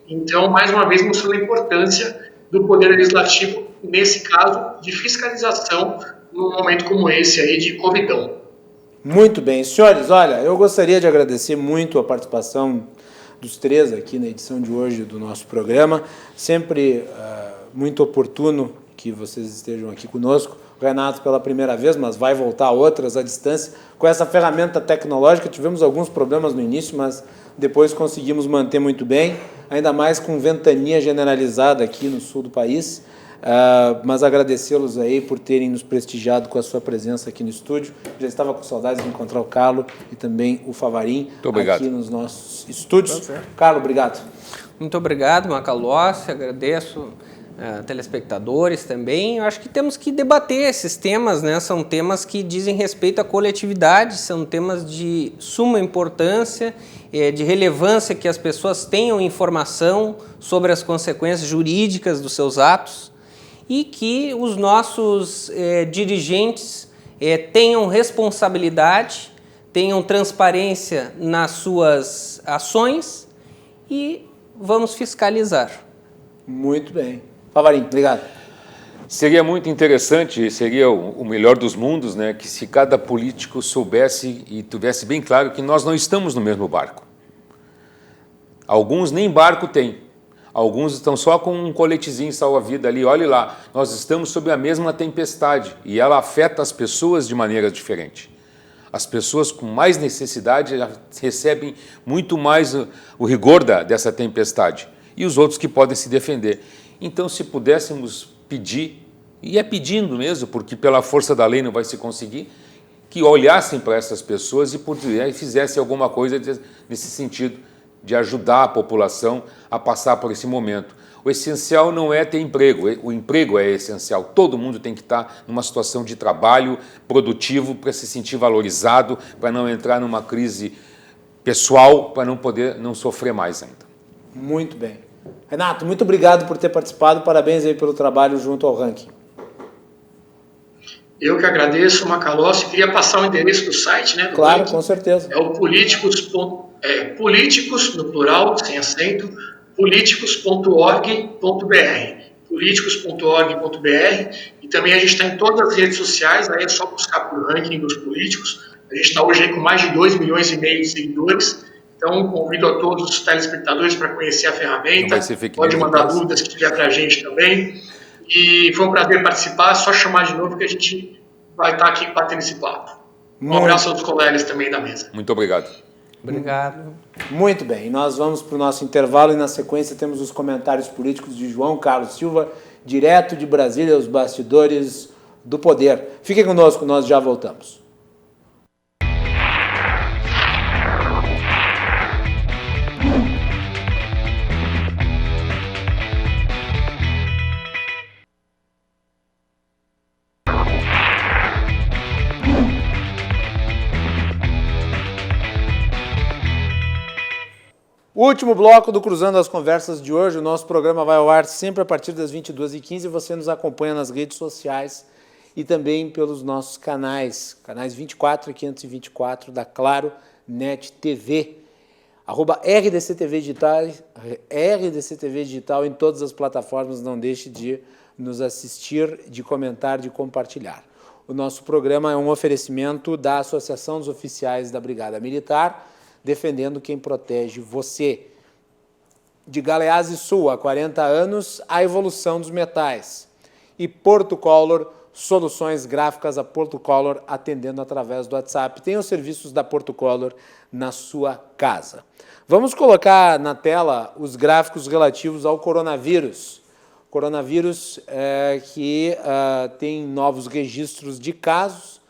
Então, mais uma vez, mostrando a importância do Poder Legislativo, nesse caso, de fiscalização, num momento como esse aí de covidão. Muito bem. Senhores, olha, eu gostaria de agradecer muito a participação dos três aqui na edição de hoje do nosso programa. Sempre muito oportuno que vocês estejam aqui conosco. O Renato pela primeira vez, mas vai voltar a outras à distância. Com essa ferramenta tecnológica, tivemos alguns problemas no início, mas depois conseguimos manter muito bem, ainda mais com ventania generalizada aqui no sul do país. Mas agradecê-los aí por terem nos prestigiado com a sua presença aqui no estúdio. Já estava com saudades de encontrar o Carlo e também o Favarin aqui nos nossos estúdios. Carlo, obrigado. Muito obrigado, Macalossi, agradeço telespectadores também. Eu acho que temos que debater esses temas, né? São temas que dizem respeito à coletividade, são temas de suma importância, de relevância que as pessoas tenham informação sobre as consequências jurídicas dos seus atos e que os nossos dirigentes tenham responsabilidade, tenham transparência nas suas ações e vamos fiscalizar. Muito bem. Favarin, obrigado. Seria muito interessante, seria o melhor dos mundos, né, que se cada político soubesse e tivesse bem claro que nós não estamos no mesmo barco. Alguns nem barco têm, alguns estão só com um coletezinho salva-vida ali, olhe lá, nós estamos sob a mesma tempestade e ela afeta as pessoas de maneira diferente. As pessoas com mais necessidade recebem muito mais o rigor dessa tempestade e os outros que podem se defender. Então, se pudéssemos pedir, e pedindo mesmo, porque pela força da lei não vai se conseguir, que olhassem para essas pessoas e fizessem alguma coisa nesse sentido, de ajudar a população a passar por esse momento. O essencial não é ter emprego, o emprego é essencial. Todo mundo tem que estar numa situação de trabalho produtivo para se sentir valorizado, para não entrar numa crise pessoal, para não sofrer mais ainda. Muito bem. Renato, muito obrigado por ter participado, parabéns aí pelo trabalho junto ao ranking. Eu que agradeço, Macalossi. Queria passar o endereço do site, né? Claro, ranking. Com certeza. É o políticos, no plural, sem acento, políticos.org.br. políticos.org.br. E também a gente está em todas as redes sociais, aí é só buscar por ranking dos políticos. A gente está hoje aí com mais de 2,5 milhões de seguidores. Então, convido a todos os telespectadores para conhecer a ferramenta. Pode mandar dúvidas que tiver para a gente também. E foi um prazer participar. É só chamar de novo que a gente vai estar aqui para ter esse papo. Um abraço aos colegas também da mesa. Muito obrigado. Obrigado. Muito bem, nós vamos para o nosso intervalo e na sequência temos os comentários políticos de João Carlos Silva, direto de Brasília, os bastidores do poder. Fiquem conosco, nós já voltamos. Último bloco do Cruzando as Conversas de hoje. O nosso programa vai ao ar sempre a partir das 22h15. Você nos acompanha nas redes sociais e também pelos nossos canais 24 e 524 da Claro Net TV. @RDCTV Digital, RDCTV Digital em todas as plataformas. Não deixe de nos assistir, de comentar, de compartilhar. O nosso programa é um oferecimento da Associação dos Oficiais da Brigada Militar, defendendo quem protege você. De Galeazzi Sul, há 40 anos, a evolução dos metais. E Porto Color, soluções gráficas a Porto Color, atendendo através do WhatsApp. Tem os serviços da Porto Color na sua casa. Vamos colocar na tela os gráficos relativos ao coronavírus. Coronavírus que tem novos registros de casos.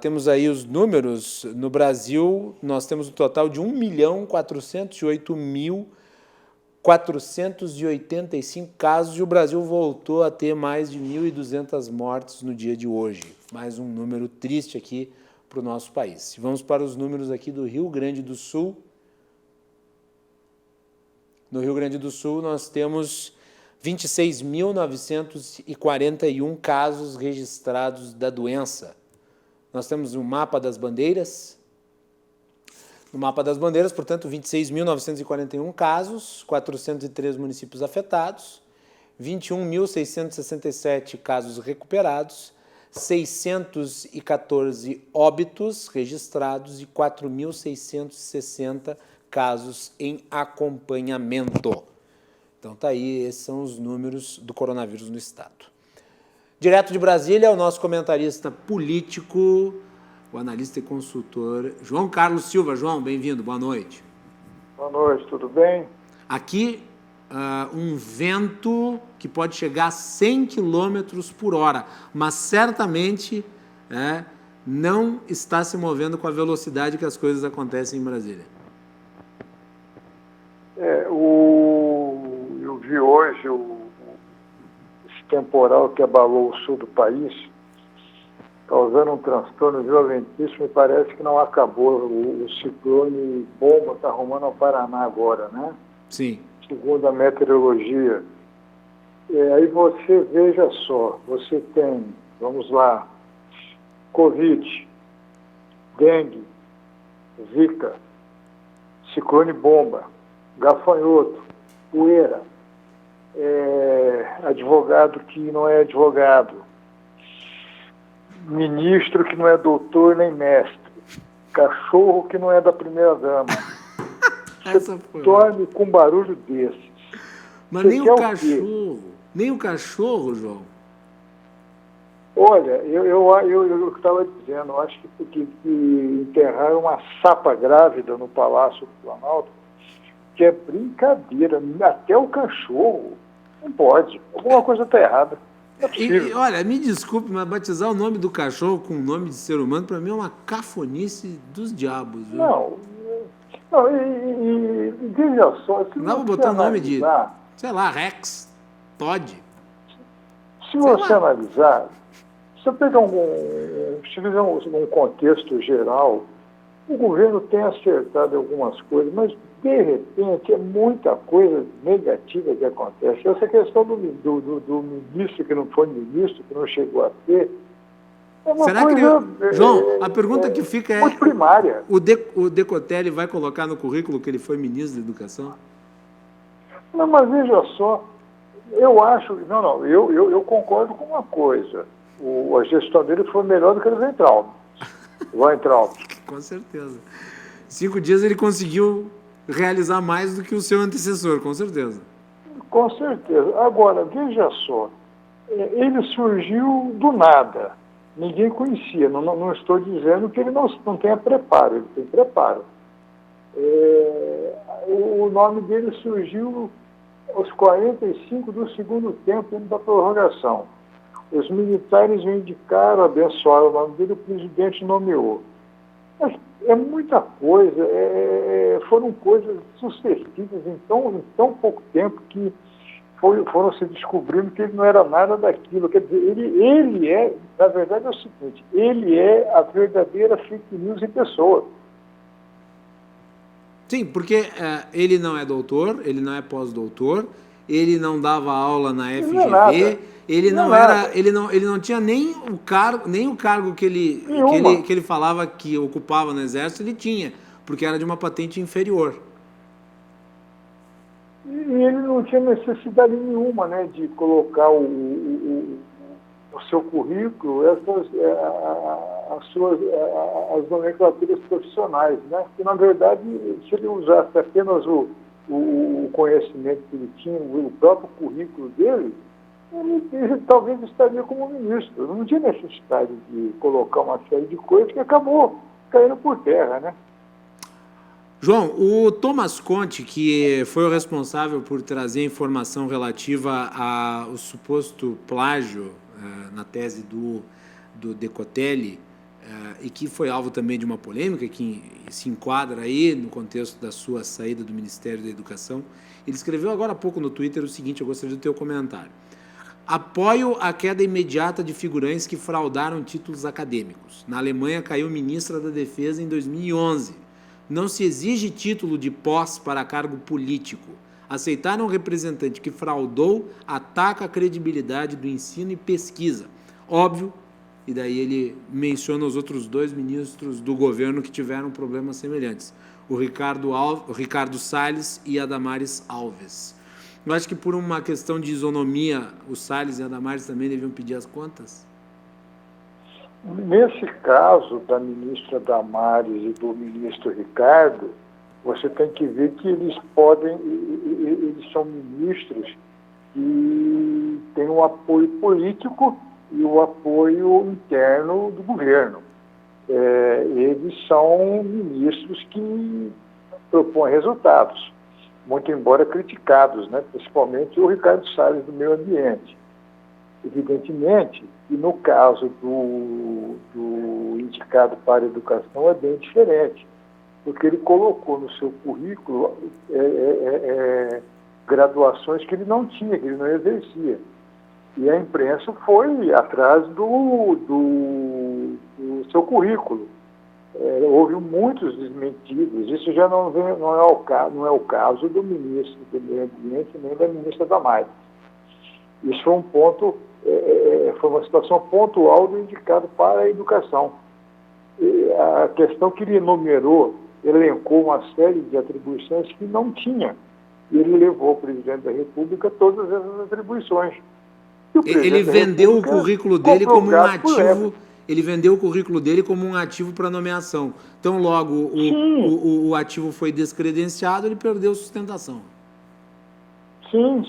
Temos aí os números. No Brasil, nós temos um total de 1.408.485 casos e o Brasil voltou a ter mais de 1.200 mortes no dia de hoje. Mais um número triste aqui para o nosso país. Vamos para os números aqui do Rio Grande do Sul. No Rio Grande do Sul, nós temos 26.941 casos registrados da doença. Nós temos o mapa das bandeiras. No mapa das bandeiras, portanto, 26.941 casos, 403 municípios afetados, 21.667 casos recuperados, 614 óbitos registrados e 4.660 casos em acompanhamento. Então, tá aí, esses são os números do coronavírus no estado. Direto de Brasília, o nosso comentarista político, o analista e consultor João Carlos Silva. João, bem-vindo, boa noite. Boa noite, tudo bem? Aqui, um vento que pode chegar a 100 km por hora, mas certamente não está se movendo com a velocidade que as coisas acontecem em Brasília. Eu vi hoje esse temporal que abalou o sul do país, causando um transtorno violentíssimo, e parece que não acabou. O ciclone bomba está arrumando ao Paraná agora, né? Sim. Segundo a meteorologia. Aí você, veja só, você tem, vamos lá, Covid, dengue, zika, ciclone bomba, gafanhoto, poeira, advogado que não é advogado, ministro que não é doutor nem mestre, cachorro que não é da primeira-dama. Você dorme com barulho desses. Mas nem o cachorro, João. Olha, eu estava dizendo, eu acho que enterraram uma sapa grávida no Palácio do Planalto, que é brincadeira, até o cachorro não pode, alguma coisa está errada. E, olha, me desculpe, mas batizar o nome do cachorro com o nome de ser humano, para mim é uma cafonice dos diabos. Viu? Não, veja só... Não vou botar o nome de, sei lá, Rex, Todd. Se você analisar, se você pegar se fizer um contexto geral, o governo tem acertado algumas coisas, mas, de repente, é muita coisa negativa que acontece. Essa questão do ministro que não foi ministro, que não chegou a ser, é uma Será coisa... que João, a pergunta que fica é... muito primária. O Decotelli vai colocar no currículo que ele foi ministro da Educação? Não, mas veja só, eu acho... Eu concordo com uma coisa. A gestão dele foi melhor do que o Weintraub. Com certeza. 5 dias ele conseguiu realizar mais do que o seu antecessor, com certeza. Com certeza. Agora, veja só, ele surgiu do nada. Ninguém conhecia. Não estou dizendo que ele não tenha preparo, ele tem preparo. O nome dele surgiu aos 45 do segundo tempo da prorrogação. Os militares o indicaram, abençoaram o nome dele, o presidente nomeou. Mas é muita coisa, foram coisas sucessivas em tão pouco tempo que foram se descobrindo que ele não era nada daquilo. Quer dizer, ele é, na verdade é o seguinte, ele é a verdadeira fake news em pessoa. Sim, porque ele não é doutor, ele não é pós-doutor, ele não dava aula na FGV, ele não tinha nem o cargo que ele falava que ocupava no Exército, ele tinha, porque era de uma patente inferior. E ele não tinha necessidade nenhuma, né, de colocar o seu currículo, as nomenclaturas profissionais, né? Porque, na verdade, se ele usasse apenas o conhecimento que ele tinha, o próprio currículo dele, ele talvez estaria como ministro. Não tinha necessidade de colocar uma série de coisas que acabou caindo por terra, né? João, o Thomas Conte, que foi o responsável por trazer informação relativa ao suposto plágio na tese do Decotelli, e que foi alvo também de uma polêmica, que se enquadra aí no contexto da sua saída do Ministério da Educação, ele escreveu agora há pouco no Twitter o seguinte, eu gostaria do teu comentário. Apoio a queda imediata de figurantes que fraudaram títulos acadêmicos. Na Alemanha caiu ministra da Defesa em 2011. Não se exige título de pós para cargo político. Aceitar um representante que fraudou ataca a credibilidade do ensino e pesquisa. Óbvio, e daí ele menciona os outros dois ministros do governo que tiveram problemas semelhantes. O Ricardo Salles e a Damares Alves. Eu acho que por uma questão de isonomia, o Salles e a Damares também deviam pedir as contas? Nesse caso da ministra Damares e do ministro Ricardo, você tem que ver que eles são ministros que têm um apoio político e o apoio interno do governo. Eles são ministros que propõem resultados, muito embora criticados, né? Principalmente o Ricardo Salles do Meio Ambiente. Evidentemente, e no caso do indicado para a educação é bem diferente, porque ele colocou no seu currículo graduações que ele não tinha, que ele não exercia. E a imprensa foi atrás do seu currículo. Houve muitos desmentidos. Isso já não é o caso do ministro do Meio Ambiente nem da ministra Damares. Isso foi um ponto, foi uma situação pontual do indicado para a educação. A questão que ele enumerou, elencou uma série de atribuições que não tinha. E ele levou ao presidente da República todas essas atribuições. Ele vendeu o currículo dele como um ativo. Ele vendeu o currículo dele como um ativo para nomeação. Então, logo o ativo foi descredenciado, ele perdeu sustentação. Sim.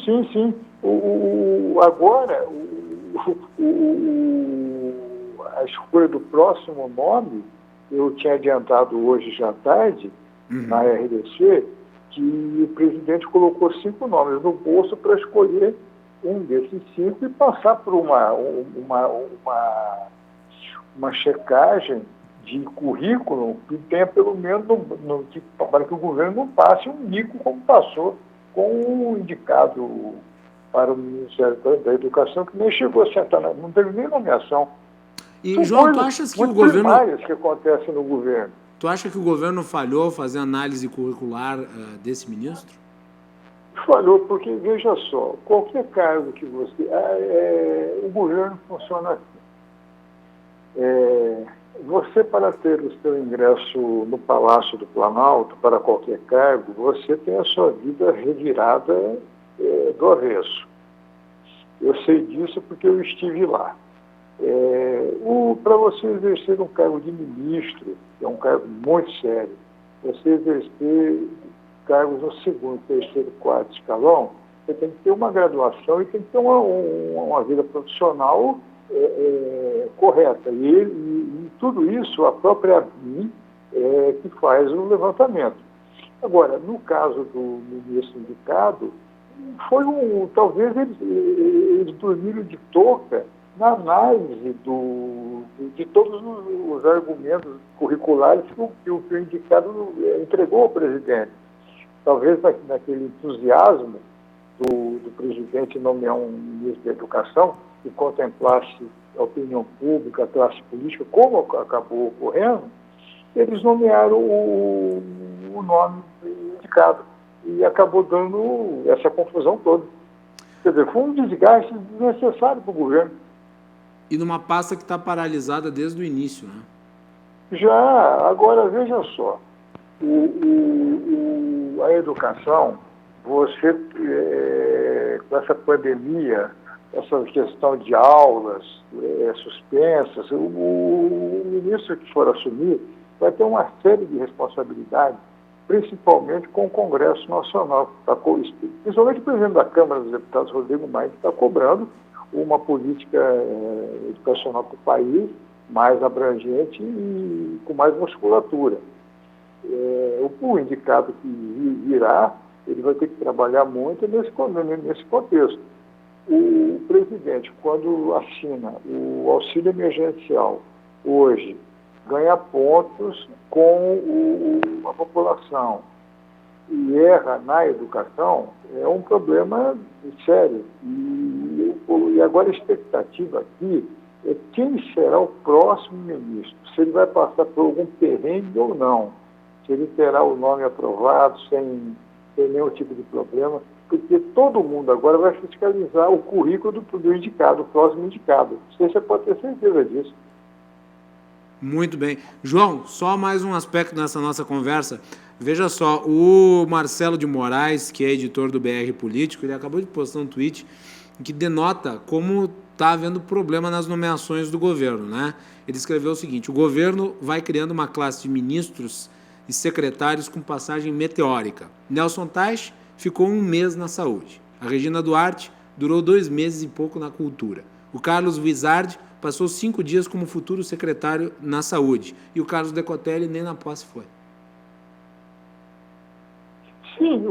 Agora, a escolha do próximo nome, eu tinha adiantado hoje já à tarde, na RDC, que o presidente colocou 5 nomes no bolso para escolher um desses 5 e passar por uma checagem de currículo que tenha pelo menos para que o governo não passe um mico como passou com o indicado para o Ministério da Educação, que nem chegou a sentar, não teve nem nomeação. E, João, tu achas que o governo... que acontecem no governo. Tu acha que o governo falhou ao fazer análise curricular desse ministro? Falhou, porque, veja só, qualquer cargo que você... o governo funciona assim. Você, para ter o seu ingresso no Palácio do Planalto, para qualquer cargo, você tem a sua vida revirada do avesso. Eu sei disso porque eu estive lá. Para você exercer um cargo de ministro, que é um cargo muito sério, você exercer cargos no 2º, 3º, 4º escalão, você tem que ter uma graduação e tem que ter uma vida profissional correta. E tudo isso, a própria ABIN que faz o levantamento. Agora, no caso do ministro indicado, talvez eles dormiram de touca na análise de todos os argumentos curriculares que o indicado entregou ao presidente. Talvez naquele entusiasmo do presidente nomear um ministro da Educação que contemplasse a opinião pública, a classe política, como acabou ocorrendo, eles nomearam o nome indicado e acabou dando essa confusão toda. Quer dizer, foi um desgaste desnecessário para o governo. E numa pasta que está paralisada desde o início, né? Já, agora veja só, a educação, você, com essa pandemia, essa questão de aulas suspensas, o ministro que for assumir vai ter uma série de responsabilidades, principalmente com o Congresso Nacional, principalmente o presidente da Câmara dos Deputados, Rodrigo Maia, que está cobrando uma política educacional para o país mais abrangente e com mais musculatura. O indicado que virá, ele vai ter que trabalhar muito nesse contexto. O presidente, quando assina o auxílio emergencial hoje, ganha pontos com a população e erra na educação, é um problema sério. E agora a expectativa aqui é quem será o próximo ministro, se ele vai passar por algum perrengue ou não, se ele terá o nome aprovado sem nenhum tipo de problema, porque todo mundo agora vai fiscalizar o currículo do indicado, o próximo indicado. Você pode ter certeza disso. Muito bem. João, só mais um aspecto nessa nossa conversa. Veja só, o Marcelo de Moraes, que é editor do BR Político, ele acabou de postar um tweet que denota como está havendo problema nas nomeações do governo, né? Ele escreveu o seguinte: o governo vai criando uma classe de ministros e secretários com passagem meteórica. Nelson Teich ficou 1 mês na saúde. A Regina Duarte durou 2 meses e pouco na cultura. O Carlos Wizard passou 5 dias como futuro secretário na saúde. E o Carlos Decotelli nem na posse foi. Sim,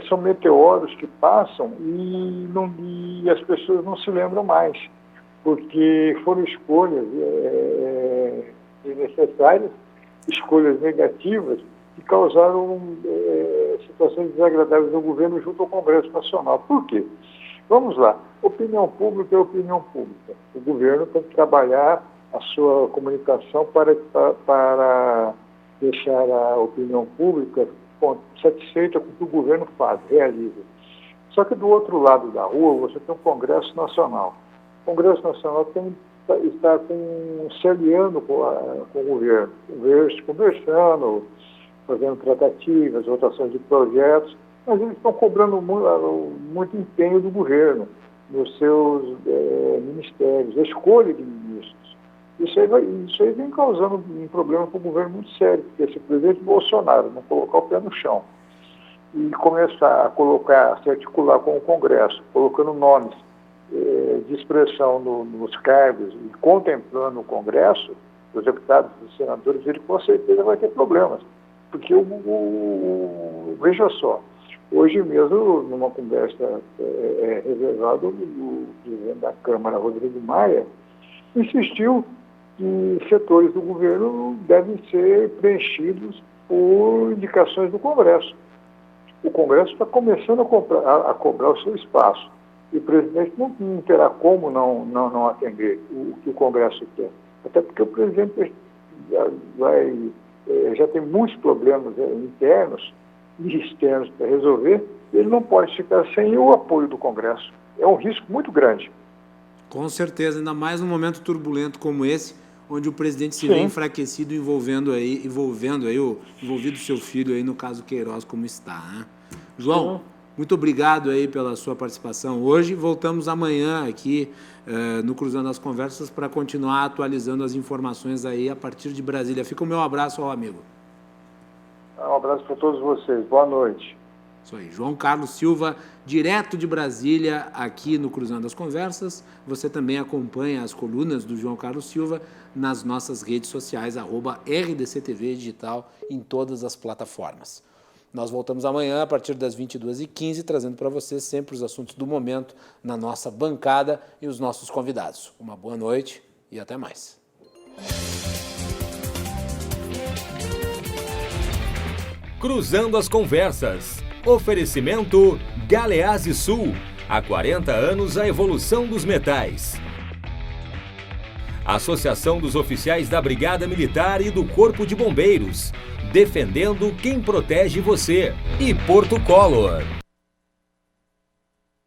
são meteoros que passam e as pessoas não se lembram mais, porque foram escolhas desnecessárias, escolhas negativas, que causaram situações desagradáveis no governo junto ao Congresso Nacional. Por quê? Vamos lá. Opinião pública é opinião pública. O governo tem que trabalhar a sua comunicação para deixar a opinião pública satisfeita com o que o governo faz, realiza. Só que do outro lado da rua você tem um Congresso Nacional. O Congresso Nacional está se aliando com o governo, conversando, fazendo tratativas, votações de projetos, mas eles estão cobrando muito empenho do governo nos seus ministérios, a escolha de ministros. Isso aí vem causando um problema para o governo muito sério, porque se o presidente Bolsonaro não colocar o pé no chão e começar a se articular com o Congresso, colocando nomes de expressão nos cargos e contemplando o Congresso, os deputados e senadores, ele com certeza vai ter problemas. Porque veja só, hoje mesmo, numa conversa reservada, o presidente da Câmara, Rodrigo Maia, insistiu que setores do governo devem ser preenchidos por indicações do Congresso. O Congresso está começando a cobrar o seu espaço. E o presidente não terá como não atender o que o Congresso quer. Até porque o presidente já tem muitos problemas internos e externos para resolver, e ele não pode ficar sem o apoio do Congresso. É um risco muito grande. Com certeza, ainda mais num momento turbulento como esse, onde o presidente se vê enfraquecido, envolvido o seu filho aí, no caso Queiroz, como está, né? João, muito obrigado aí pela sua participação hoje. Voltamos amanhã aqui no Cruzando as Conversas para continuar atualizando as informações aí a partir de Brasília. Fica o meu abraço ao amigo. Um abraço para todos vocês. Boa noite. Isso aí, João Carlos Silva, direto de Brasília, aqui no Cruzando as Conversas. Você também acompanha as colunas do João Carlos Silva nas nossas redes sociais, @RDCTV Digital, em todas as plataformas. Nós voltamos amanhã, a partir das 22h15, trazendo para vocês sempre os assuntos do momento na nossa bancada e os nossos convidados. Uma boa noite e até mais. Cruzando as Conversas. Oferecimento Galeazzi Sul. Há 40 anos a evolução dos metais. Associação dos Oficiais da Brigada Militar e do Corpo de Bombeiros. Defendendo quem protege você. E Porto Color.